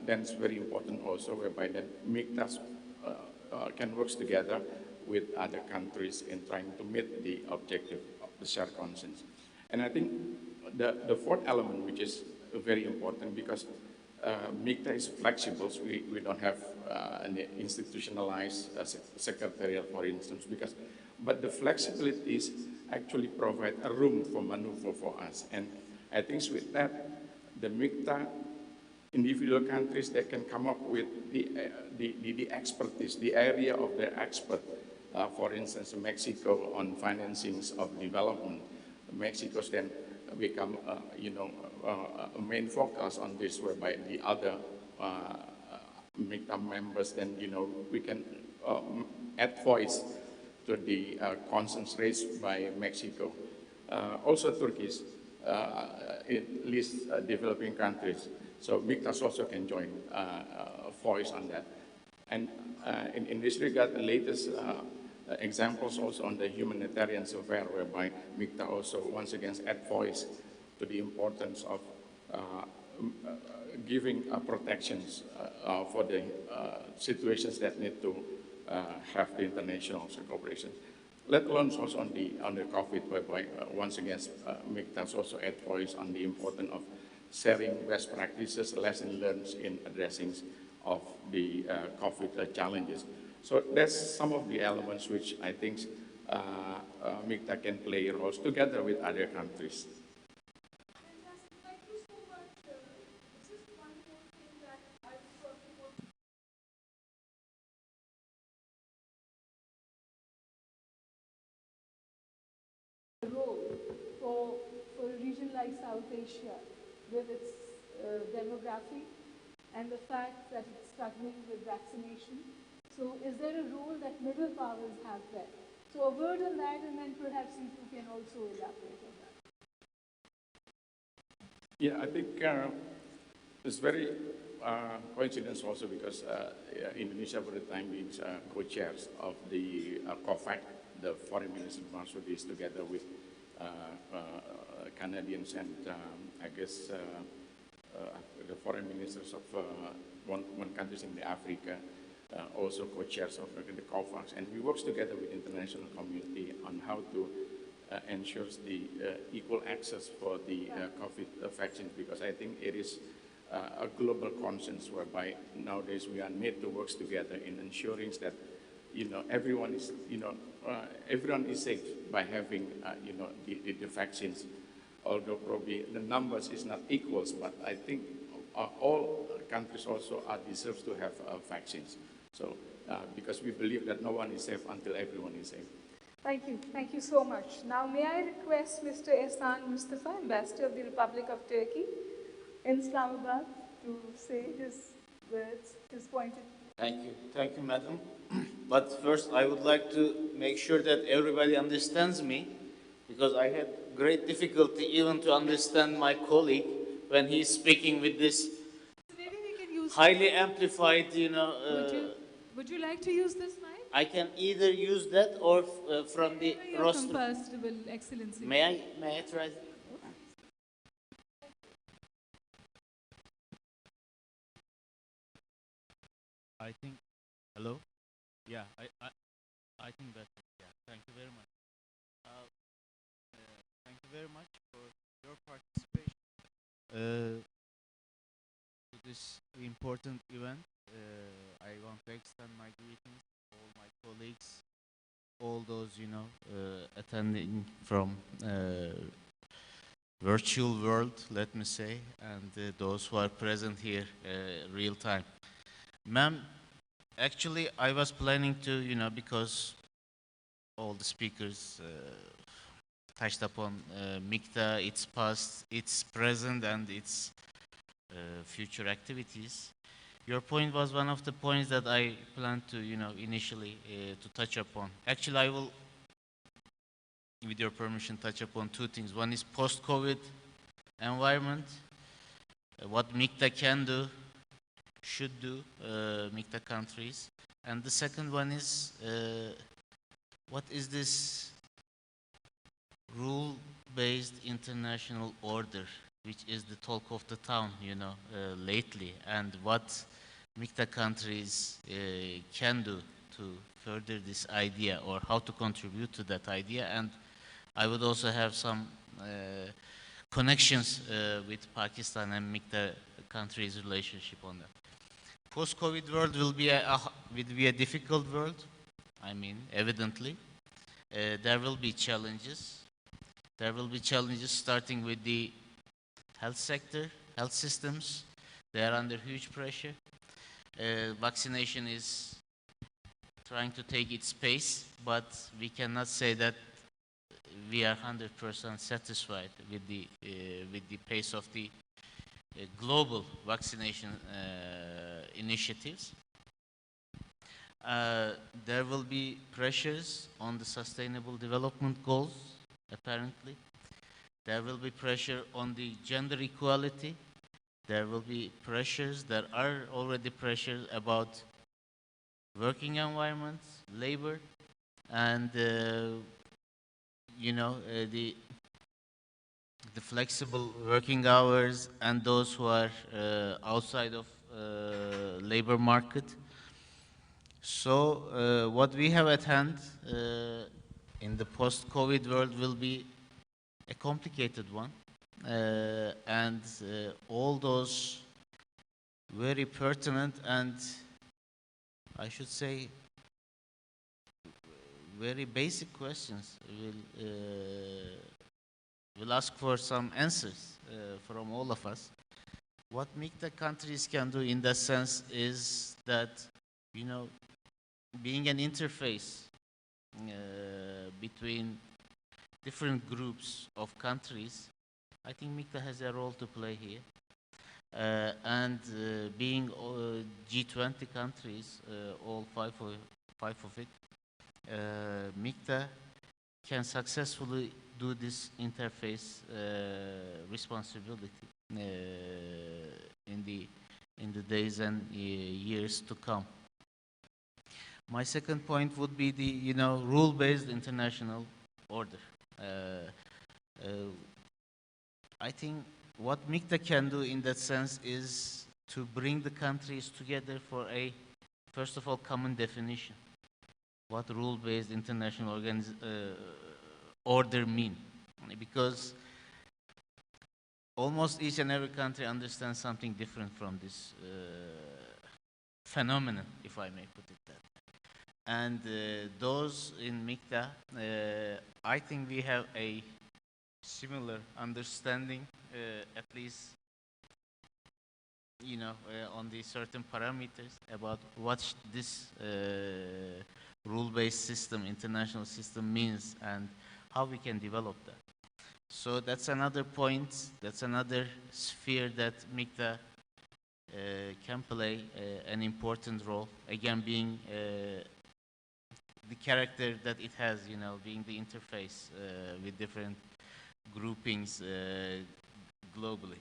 then very important also, whereby that Mikta can work together with other countries in trying to meet the objective the shared conscience. And I think the fourth element, which is very important, because Mikta is flexible, so we don't have an institutionalized secretariat, for instance, but the flexibilities actually provide a room for maneuver for us. And I think with that, the Mikta individual countries that can come up with the expertise, the area of their expert. For instance, Mexico on financings of development. Mexico's then become, a main focus on this, whereby the other MICTA members, then, we can add voice to the concerns raised by Mexico. Also Turkey, at least developing countries. So MICTAs also can join voice on that. And in this regard, the latest examples also on the humanitarian sphere, whereby MICTA also once again add voice to the importance of giving protections for the situations that need to have the international cooperation. Let alone also on the COVID, whereby once again MICTA also add voice on the importance of sharing best practices, lessons learned in addressing of the COVID challenges. So that's some of the elements which I think MICTA can play roles together with other countries. Role for a region like South Asia, with its demography and the fact that it's struggling with vaccination. So is there a role that middle powers have there? So a word on that, and then perhaps you two can also elaborate on that. Yeah, I think it's very coincidence also, because Indonesia for the time being co-chairs of the COFAC, the foreign minister Marsudis, together with Canadians and I guess the foreign ministers of one countries in the Africa, also co-chairs of the COFAC, and we work together with international community on how to ensure the equal access for the COVID vaccines, because I think it is a global consensus whereby nowadays we are need to work together in ensuring that everyone is everyone is safe by having the vaccines. Although probably the numbers is not equals, but I think all countries also deserve to have vaccines. So because we believe that no one is safe until everyone is safe. Thank you so much. Now may I request Mr. Ehsan Mustafa, Ambassador of the Republic of Turkey in Islamabad, to say his words, his point of view. Thank you, madam. But first I would like to make sure that everybody understands me, because I had great difficulty even to understand my colleague when he's speaking with this Maybe we can use highly amplified, would you like to use this mic? I can either use that or from the roster. Combustible, Excellency. May I try? I think, hello? Yeah, I think that's it. Yeah, thank you very much. Thank you very much for your participation to this important event. I want to extend my greetings to all my colleagues, all those, attending from virtual world, let me say, and those who are present here real time. Ma'am, actually, I was planning to, because all the speakers touched upon MICTA, its past, its present, and its future activities. Your point was one of the points that I planned to, initially to touch upon. Actually, I will, with your permission, touch upon two things. One is post-COVID environment, what MICTA can do, should do, MICTA countries. And the second one is, what is this rule-based international order, which is the talk of the town, lately, and what MICTA countries can do to further this idea, or how to contribute to that idea, and I would also have some connections with Pakistan and Mikta countries' relationship on that. Post-COVID world will be a difficult world. I mean, evidently, there will be challenges. There will be challenges starting with the health sector, health systems. They are under huge pressure. Vaccination is trying to take its pace, but we cannot say that we are 100% satisfied with the pace of the global vaccination initiatives. There will be pressures on the sustainable development goals, apparently. There will be pressure on the gender equality. There will be pressures, there are already pressures about working environments, labor, and the flexible working hours and those who are outside of labor market. So what we have at hand in the post-COVID world will be a complicated one, and all those very pertinent and, I should say, very basic questions will ask for some answers from all of us. What Mikta countries can do in that sense is that, being an interface between different groups of countries, I think Mikta has a role to play here. And being G20 countries, all five of it, Mikta can successfully do this interface responsibility in the days and years to come. My second point would be the rule-based international order. I think what Mikta can do in that sense is to bring the countries together for a, first of all, common definition. What rule-based international order mean? Because almost each and every country understands something different from this phenomenon, if I may put it that way. And those in Mikta, I think we have a similar understanding, at least, on the certain parameters about what this rule-based system, international system means and how we can develop that. So that's another point, that's another sphere that Mikta can play an important role, again being the character that it has, being the interface with different groupings globally.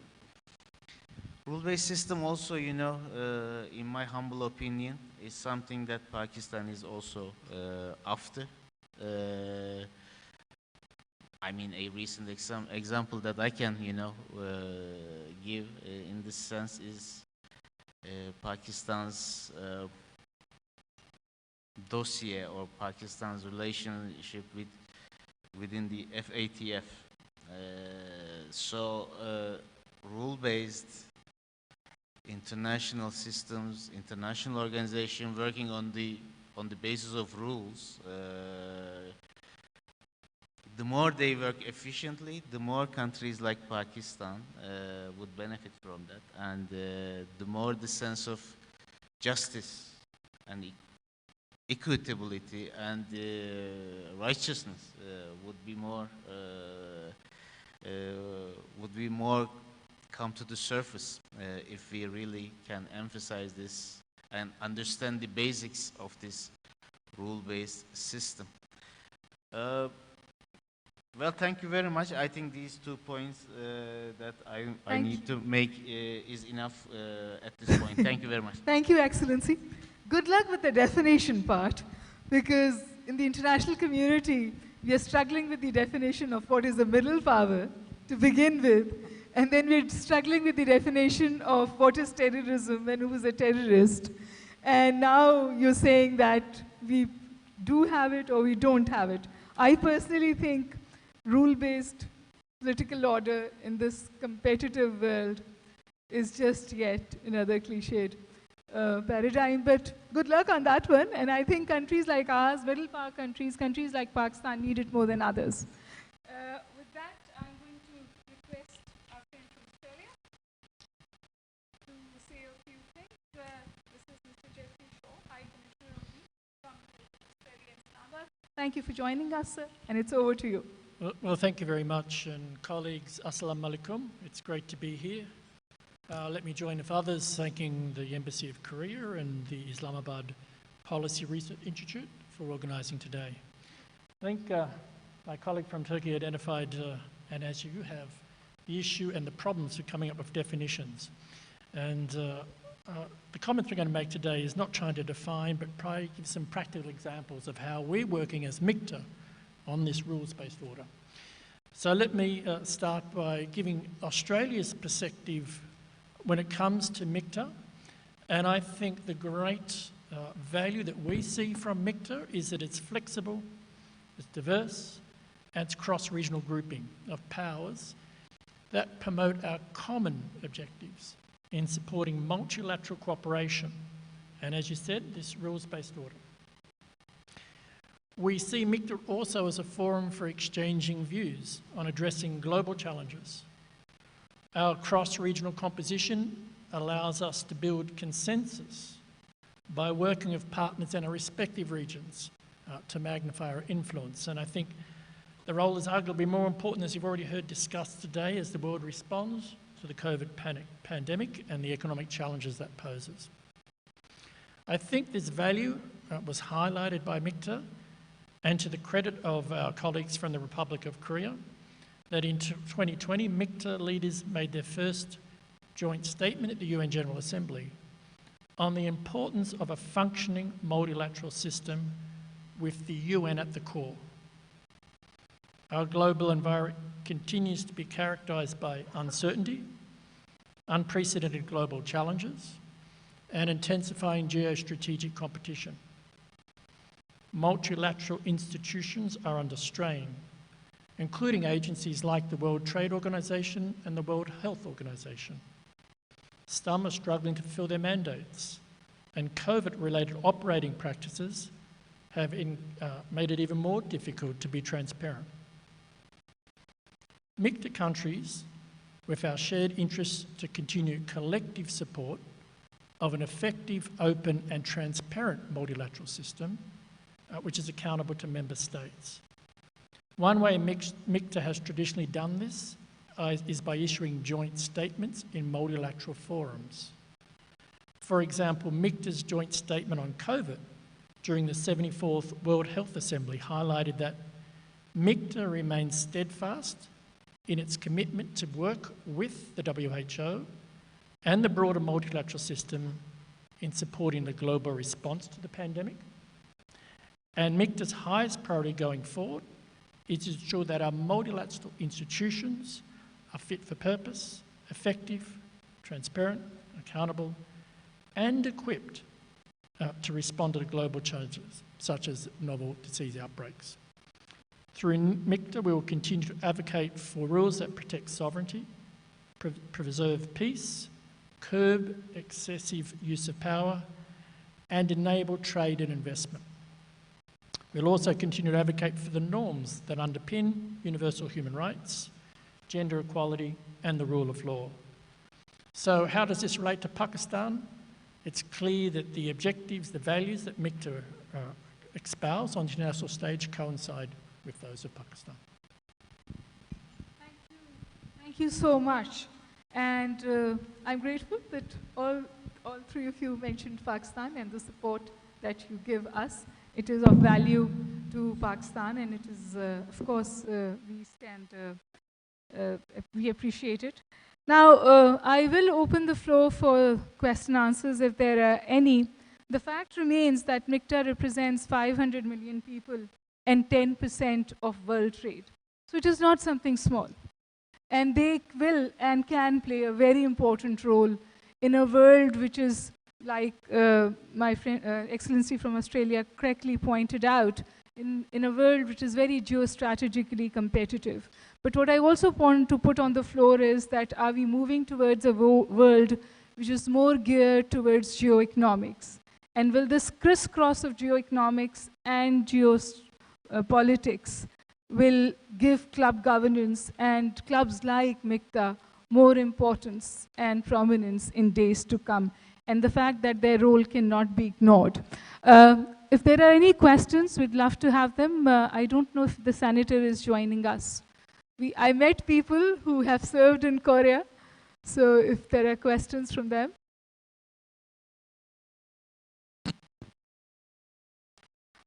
Rule-based system also, in my humble opinion, is something that Pakistan is also after. I mean, a recent example that I can, give in this sense is Pakistan's dossier or Pakistan's relationship within the FATF. Rule-based international systems, international organization working on the basis of rules. The more they work efficiently, the more countries like Pakistan would benefit from that, and the more the sense of justice and equitability and righteousness would be more come to the surface if we really can emphasize this and understand the basics of this rule-based system. Well, thank you very much. I think these 2 points that I need to make is enough at this point. Thank you very much. Thank you, Excellency. Good luck with the definition part, because in the international community, we are struggling with the definition of what is a middle power to begin with, and then we're struggling with the definition of what is terrorism and who is a terrorist. And now you're saying that we do have it or we don't have it. I personally think rule-based political order in this competitive world is just yet another cliched paradigm. But good luck on that one. And I think countries like ours, middle power countries, countries like Pakistan need it more than others. With that, I'm going to request our friend from Australia to say a few things. This is Mr. Jeffrey Shaw, High Commissioner of the Commonwealth of Australia in Islamabad. Thank you for joining us, sir, and it's over to you. Well, thank you very much, and colleagues, assalamu alaikum. It's great to be here. Let me join with others thanking the Embassy of Korea and the Islamabad Policy Research Institute for organising today. I think my colleague from Turkey identified, and as you have, the issue and the problems with coming up with definitions. And the comment we're going to make today is not trying to define, but probably give some practical examples of how we're working as Mikta on this rules-based order. So let me start by giving Australia's perspective when it comes to Mikta. And I think the great value that we see from Mikta is that it's flexible, it's diverse, and it's cross-regional grouping of powers that promote our common objectives in supporting multilateral cooperation. And as you said, this rules-based order. We see Mikta also as a forum for exchanging views on addressing global challenges. Our cross-regional composition allows us to build consensus by working with partners in our respective regions to magnify our influence. And I think the role is arguably more important, as you've already heard discussed today, as the world responds to the COVID pandemic and the economic challenges that poses. I think this value was highlighted by Mikta, and to the credit of our colleagues from the Republic of Korea, that in 2020, Mikta leaders made their first joint statement at the UN General Assembly on the importance of a functioning multilateral system with the UN at the core. Our global environment continues to be characterised by uncertainty, unprecedented global challenges, and intensifying geostrategic competition. Multilateral institutions are under strain, including agencies like the World Trade Organization and the World Health Organization. Some are struggling to fulfill their mandates, and COVID-related operating practices have made it even more difficult to be transparent. Mikta countries, with our shared interests to continue collective support of an effective, open and transparent multilateral system, which is accountable to member states. One way Mikta has traditionally done this is by issuing joint statements in multilateral forums. For example, Mikta's joint statement on COVID during the 74th World Health Assembly highlighted that Mikta remains steadfast in its commitment to work with the WHO and the broader multilateral system in supporting the global response to the pandemic. And Mikta's highest priority going forward is to ensure that our multilateral institutions are fit for purpose, effective, transparent, accountable, and equipped to respond to the global challenges, such as novel disease outbreaks. Through Mikta, we will continue to advocate for rules that protect sovereignty, preserve peace, curb excessive use of power, and enable trade and investment. We'll also continue to advocate for the norms that underpin universal human rights, gender equality, and the rule of law. So how does this relate to Pakistan? It's clear that the objectives, the values that Mikta espouse on the international stage coincide with those of Pakistan. Thank you so much. And I'm grateful that all three of you mentioned Pakistan and the support that you give us. It is of value to Pakistan, and it is, of course, we appreciate it. Now, I will open the floor for question answers if there are any. The fact remains that Mikta represents 500 million people and 10% of world trade. So it is not something small. And they will and can play a very important role in a world which is, like my friend, Excellency from Australia correctly pointed out, in a world which is very geostrategically competitive. But what I also want to put on the floor is that are we moving towards a world which is more geared towards geoeconomics? And will this crisscross of geoeconomics and geopolitics will give club governance and clubs like Mikta more importance and prominence in days to come, and the fact that their role cannot be ignored. If there are any questions, we'd love to have them. I don't know if the senator is joining us. I met people who have served in Korea, so if there are questions from them.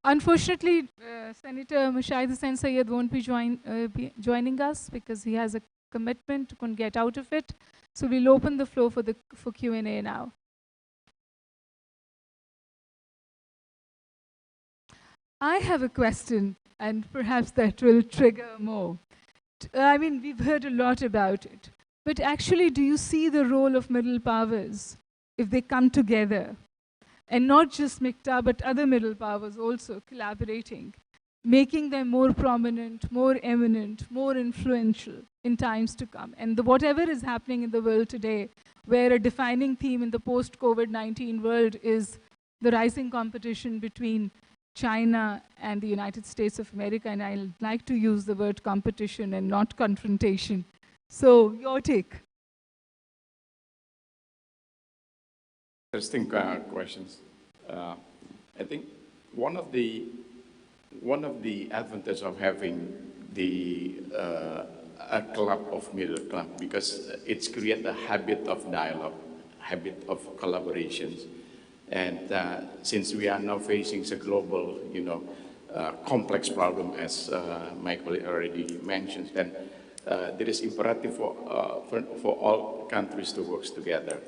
Unfortunately, Senator Mushahid Hussain Sayyed won't be joining us because he has a commitment, couldn't get out of it. So we'll open the floor for Q&A now. I have a question, and perhaps that will trigger more. I mean, we've heard a lot about it, but actually, do you see the role of middle powers if they come together? And not just Mikta, but other middle powers also collaborating, making them more prominent, more eminent, more influential in times to come. And whatever is happening in the world today, where a defining theme in the post-COVID-19 world is the rising competition between China and the United States of America, and I like to use the word competition and not confrontation. So, your take. Interesting questions. I think one of the advantages of having a club of middle club, because it's create a habit of dialogue, habit of collaborations, and since we are now facing a global, complex problem, as my colleague already mentioned, then there is imperative for all countries to work together.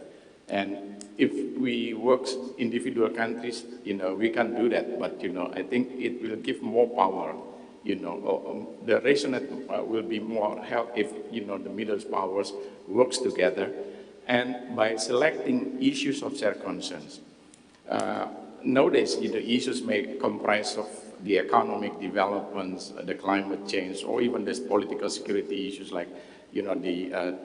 And if we work individual countries, we can do that. But I think it will give more power. The rationale will be more help if the middle powers works together, and by selecting issues of shared concerns. Nowadays, the issues may comprise of the economic developments, the climate change, or even the political security issues like the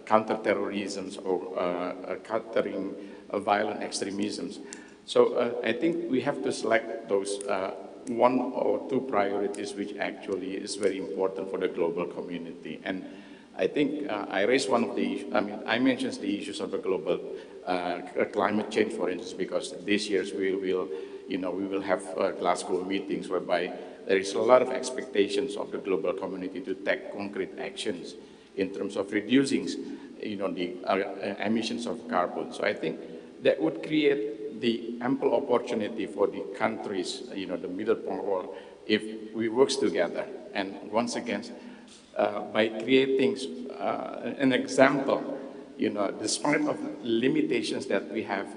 counterterrorism or countering violent extremisms. So I think we have to select those one or two priorities which actually is very important for the global community. And I think I raised one of the, I mentioned the issues of the global climate change, for instance, because this year we will have Glasgow meetings whereby there is a lot of expectations of the global community to take concrete actions in terms of reducing, the emissions of carbon. So I think that would create the ample opportunity for the countries, the middle power, if we work together. And once again, by creating an example, despite of limitations that we have,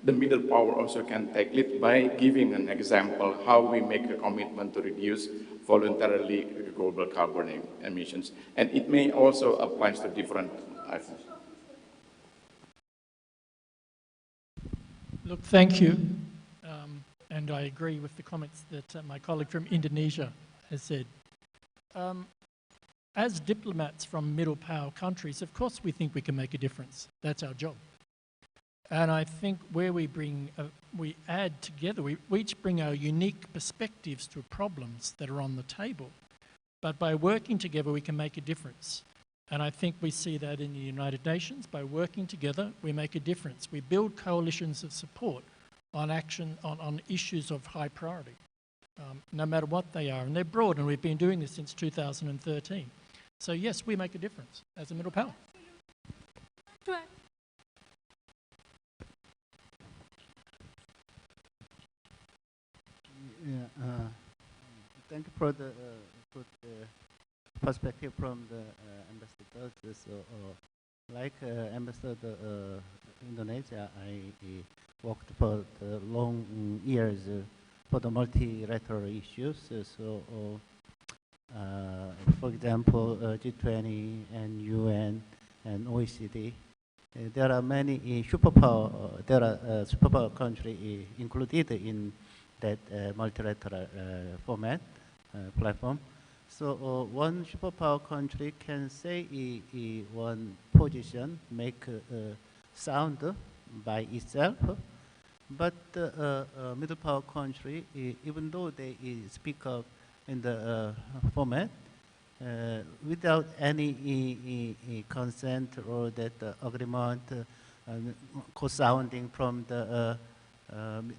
the middle power also can take lead by giving an example how we make a commitment to reduce voluntarily global carbon emissions. And it may also apply to different items. Look, thank you. And I agree with the comments that my colleague from Indonesia has said. As diplomats from middle power countries, of course we think we can make a difference. That's our job. And I think where we add together, we each bring our unique perspectives to problems that are on the table. But by working together, we can make a difference. And I think we see that in the United Nations. By working together, we make a difference. We build coalitions of support on action, on issues of high priority, no matter what they are. And they're broad, and we've been doing this since 2013. So yes, we make a difference as a middle power. Thank you for the good perspective from the ambassadors. So, like Ambassador Indonesia, I worked for the long years for the multilateral issues. For example, G20 and UN and OECD. There are many superpower. There are superpower countries included in that multilateral format, platform. So one superpower country can say one position make sound by itself, but middle power country, even though they speak up in the format, without any consent or that agreement, co-sounding from the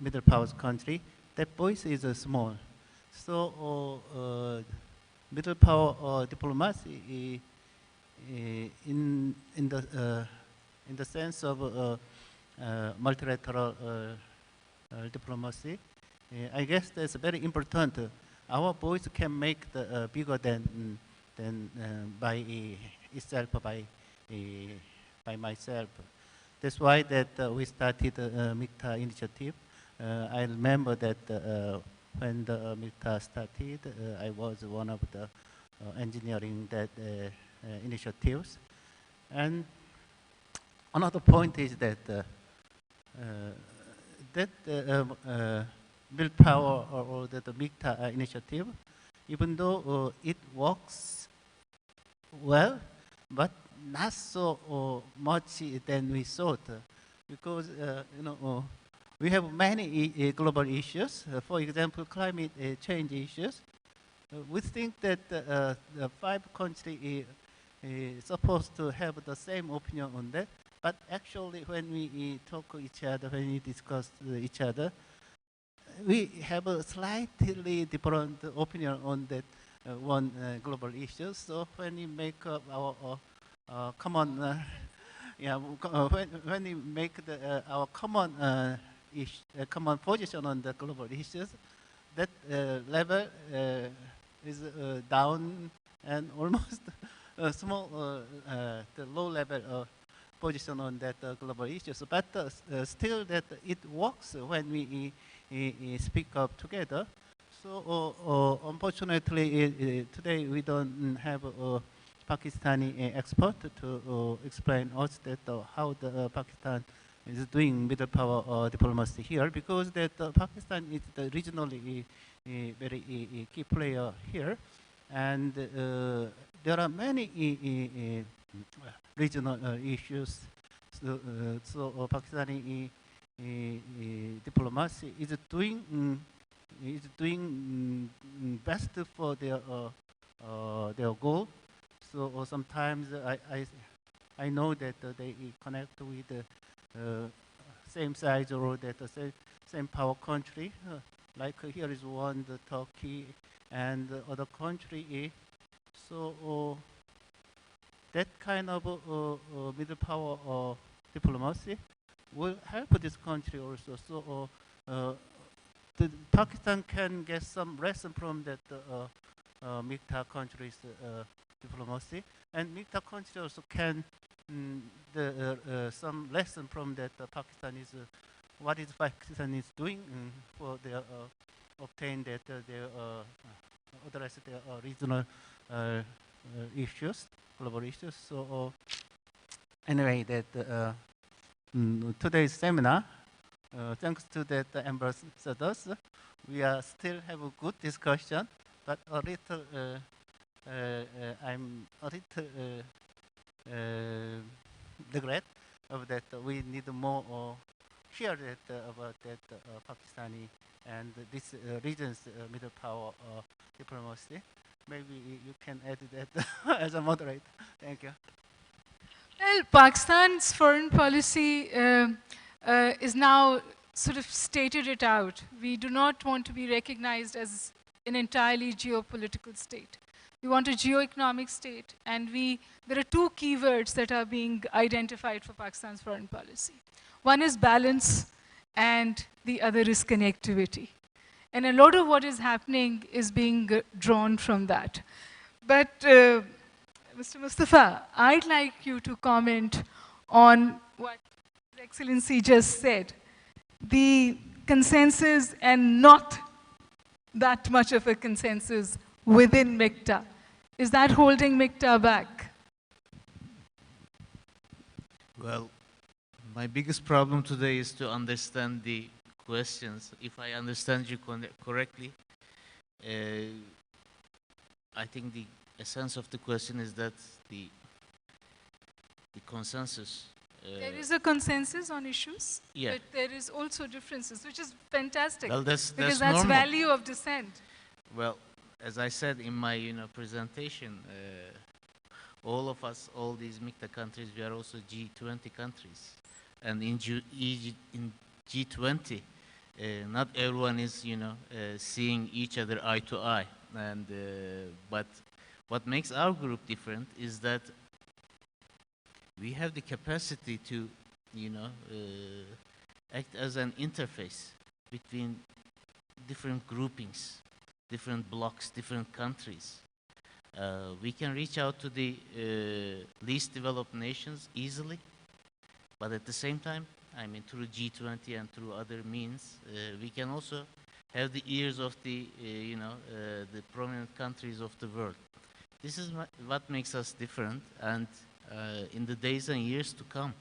middle power country, that voice is small. So middle power diplomacy in the sense of multilateral diplomacy, I guess that's very important. Our voice can make the bigger than by itself, by myself. That's why that we started Mikta initiative. I remember that when the Mikta started, I was one of the engineering that initiatives. And another point is that build power or the Mikta initiative, even though it works well, but not so much than we thought, because we have many global issues. For example, climate change issues. We think that the 5 countries supposed to have the same opinion on that, but actually when we talk to each other, when we discuss each other, we have a slightly different opinion on that one global issue. So when we make our common, when we make our common common position on the global issues, that level is down and almost small, the low level position on that global issues. But still, that it works when we speak up together. So unfortunately, today we don't have a Pakistani expert to explain us that how the Pakistan is doing middle power diplomacy here, because that Pakistan is the regionally very key player here, and there are many regional issues. So Pakistani diplomacy is doing best for their goal. So sometimes I know that they connect with the same size or that same power country. Like here is one, the Turkey, and the other country. So that kind of middle power diplomacy will help this country also. So the Pakistan can get some lesson from that Mikta countries' diplomacy, and Mikta country also can some lesson from that Pakistan is what is Pakistan is doing for their obtain that their address their regional issues, global issues. So anyway, that today's seminar, thanks to that ambassadors, we are still have a good discussion, but a little I'm a little regret of that we need more share that about that Pakistani and this region's middle power diplomacy. Maybe you can add that as a moderator. Thank you. Well, Pakistan's foreign policy is now sort of stated it out. We do not want to be recognized as an entirely geopolitical state. We want a geoeconomic state, and there are 2 keywords that are being identified for Pakistan's foreign policy. One is balance, and the other is connectivity. And a lot of what is happening is being drawn from that. But Mr. Mustafa, I'd like you to comment on what His Excellency just said. The consensus and not that much of a consensus within Mikta. Is that holding Mikta back? Well, my biggest problem today is to understand the questions. If I understand you correctly, I think the essence of the question is that the consensus. There is a consensus on issues, yeah. but there is also differences, which is fantastic. Well, because that's normal. value of dissent. Well, as I said in my presentation, all of us, all these Mikta countries, we are also G20 countries, and in G20, not everyone is seeing each other eye to eye, and but what makes our group different is that we have the capacity to act as an interface between different groupings, different blocks, different countries. We can reach out to the least developed nations easily, but at the same time, I mean, through G20 and through other means, we can also have the ears of the the prominent countries of the world. This is what makes us different, and in the days and years to come,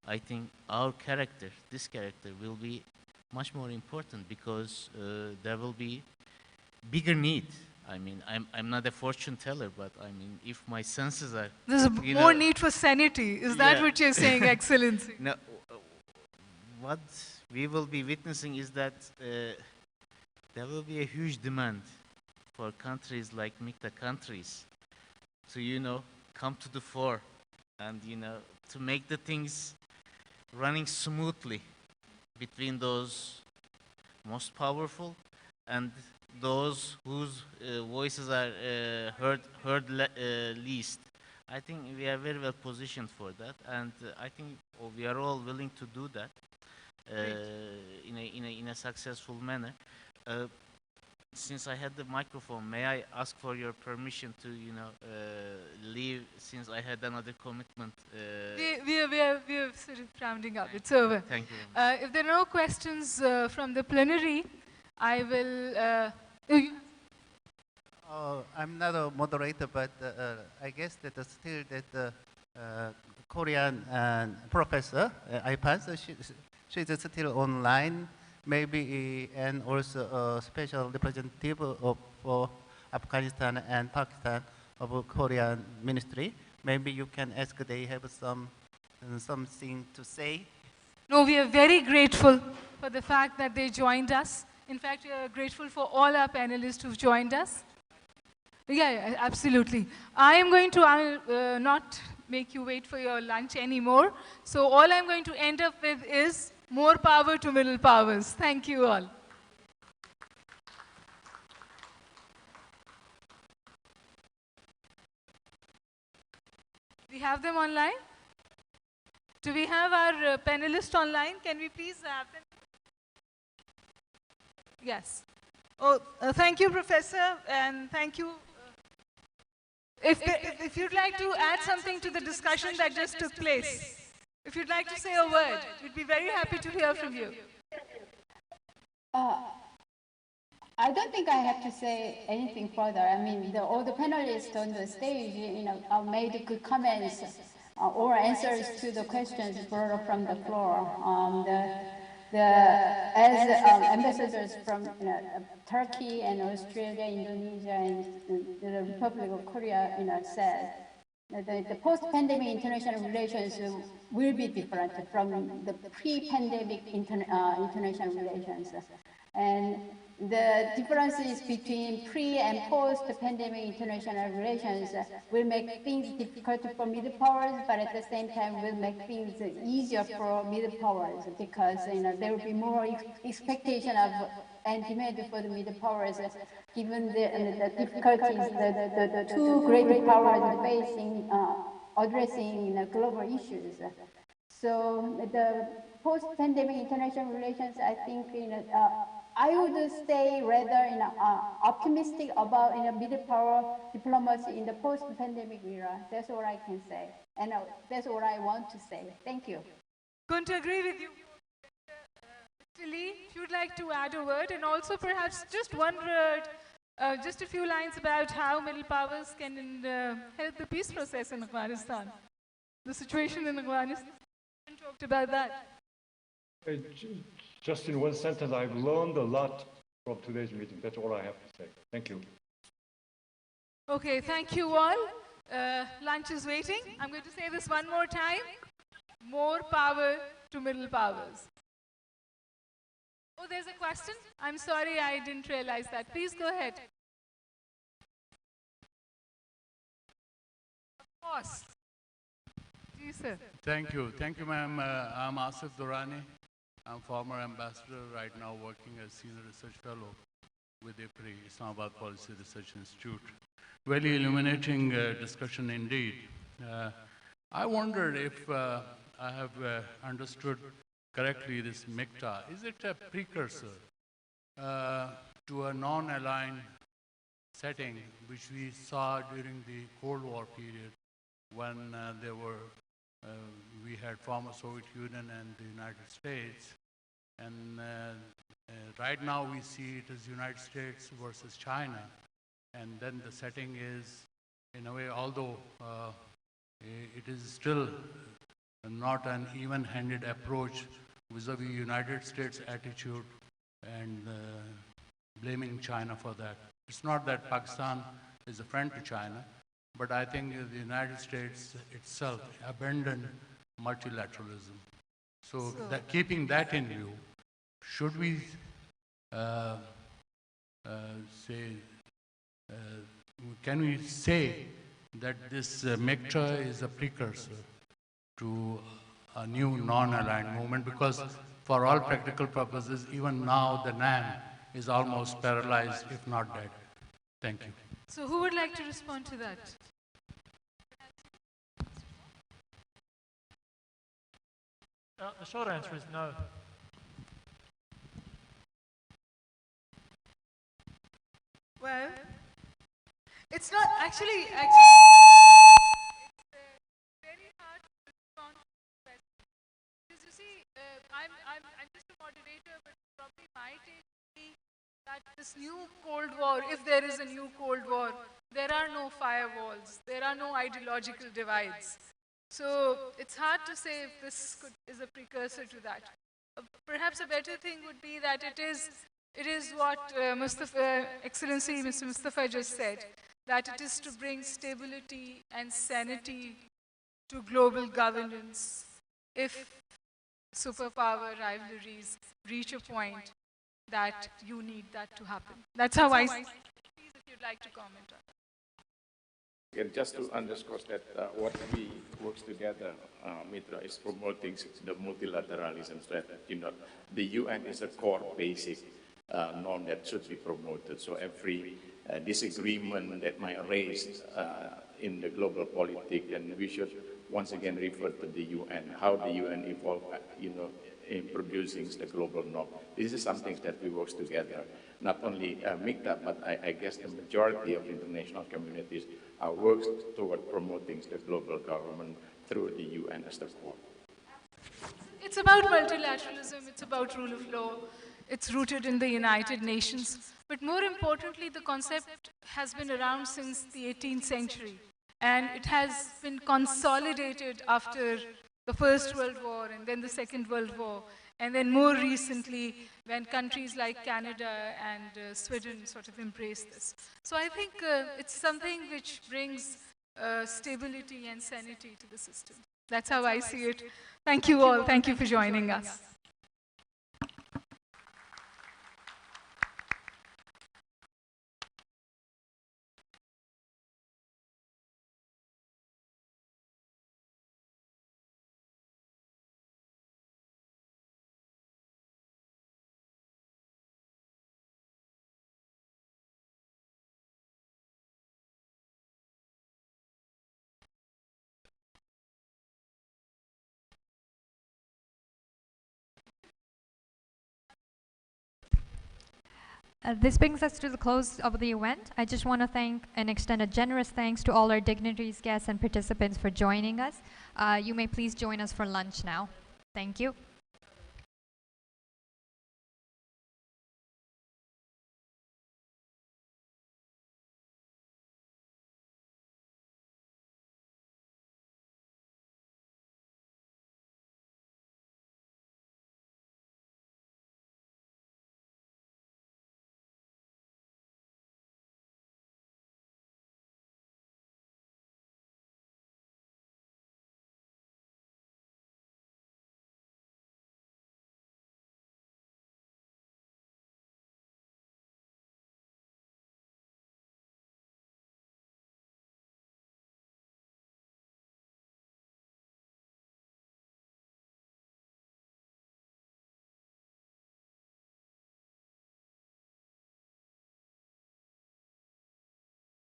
I think our character, this character, will be much more important because there will be bigger need. I mean, I'm not a fortune teller, but I mean, if my senses are... There's more need for sanity. Is that what you're saying, Excellency? No, what we will be witnessing is that there will be a huge demand for countries like Mikta countries to, come to the fore and, to make the things running smoothly between those most powerful and those whose voices are heard least. I think we are very well positioned for that, and I think we are all willing to do that in a successful manner. Since I had the microphone, may I ask for your permission to leave, since I had another commitment? We are sort of rounding up. It's over. Thank you. If there are no questions from the plenary, I will... I'm not a moderator, but I guess that still that Korean professor, IPAS, she's still online, maybe, and also a special representative of Afghanistan and Pakistan of Korean ministry. Maybe you can ask, they have something to say. No, we are very grateful for the fact that they joined us. In fact, we are grateful for all our panelists who've joined us. Yeah, absolutely. I am going to not make you wait for your lunch anymore. So all I'm going to end up with is more power to middle powers. Thank you all. We have them online? Do we have our panelists online? Can we please have them? Yes. Oh, thank you, Professor, and thank you. If you'd like to add something to the discussion that just took place, if you'd like to say a word, we'd be very happy to hear from you. I don't think I have to say anything further. I mean, all the panelists on the stage, made good comments or answers to the questions brought up from the floor. As ambassadors from Turkey and Australia, Indonesia, and the Republic of Korea, said, the post-pandemic international relations will be different from the pre-pandemic international relations. And the differences between pre- and post-pandemic international relations will make things difficult for middle powers, but at the same time will make things easier for middle powers, because there will be more expectation of and demand for the middle powers, given the difficulties the two great powers facing addressing global issues. So the post-pandemic international relations, I think, I would stay rather optimistic about middle power diplomacy in the post-pandemic era. That's what I can say, and that's what I want to say. Thank you. Couldn't agree with you. Lee, if you'd like to add a word, and also perhaps just one word, just a few lines about how middle powers can help the peace process in Afghanistan. The situation in Afghanistan, we talked about that. just in one sentence, I've learned a lot from today's meeting. That's all I have to say. Thank you. Okay, thank you all. Lunch is waiting. I'm going to say this one more time. More power to middle powers. Oh, there's a question? I'm sorry, I didn't realize that. Please go ahead. Of course. Please, sir. Thank you. Thank you, ma'am. I'm Asif Durrani. I'm former ambassador, right now working as senior research fellow with IPRI, Islamabad Policy Research Institute. Very illuminating discussion indeed. I wondered if I have understood correctly this Mikta. Is it a precursor to a non-aligned setting which we saw during the Cold War period when we had former Soviet Union and the United States, and right now we see it as United States versus China, and then the setting is, in a way, although it is still not an even-handed approach vis-a-vis United States attitude and blaming China for that. It's not that Pakistan is a friend to China, but I think the United States itself abandoned multilateralism. So that, keeping that in view, should we can we say that this Mikta is a precursor to a new non-aligned movement? Because for all practical purposes, even now the NAM is almost paralyzed, if not dead. Thank you. So who would like to respond to that? The short answer is no. Well, it's not actually it's very hard to respond to the question. Because you see, I'm just a moderator, but probably my take would be that this new Cold War, if there is a new Cold War, there are no firewalls, there are no ideological divides. So it's hard to say if this is a precursor to that. Perhaps a better thing would be that it is what Excellency Mr. Mustafa just said, that it is to bring stability and sanity to global governance if superpower rivalries reach a point that you need that to happen. That's how I see it. Please, if you'd like to comment on that. And just to underscore that what we work together, Mitra, is promoting the multilateralism strategy. You know, the UN is a core basic norm that should be promoted. So every disagreement that might arise in the global politics, and we should once again refer to the UN, how the UN evolved, in producing the global norm. This is something that we work together. Not only Mikta, but I guess the majority of international communities are works toward promoting the global government through the UN as the core. It's about multilateralism, it's about rule of law, it's rooted in the United Nations. But more importantly, the concept has been around since the 18th century. And it has been consolidated after the First World War and then the Second World War. And then more recently, when countries like Canada and Sweden sort of embraced this. So I think it's something which brings stability and sanity to the system. That's how I see it. Thank you all. Thank you for joining us. This brings us to the close of the event. I just want to thank and extend a generous thanks to all our dignitaries, guests, and participants for joining us. You may please join us for lunch now. Thank you.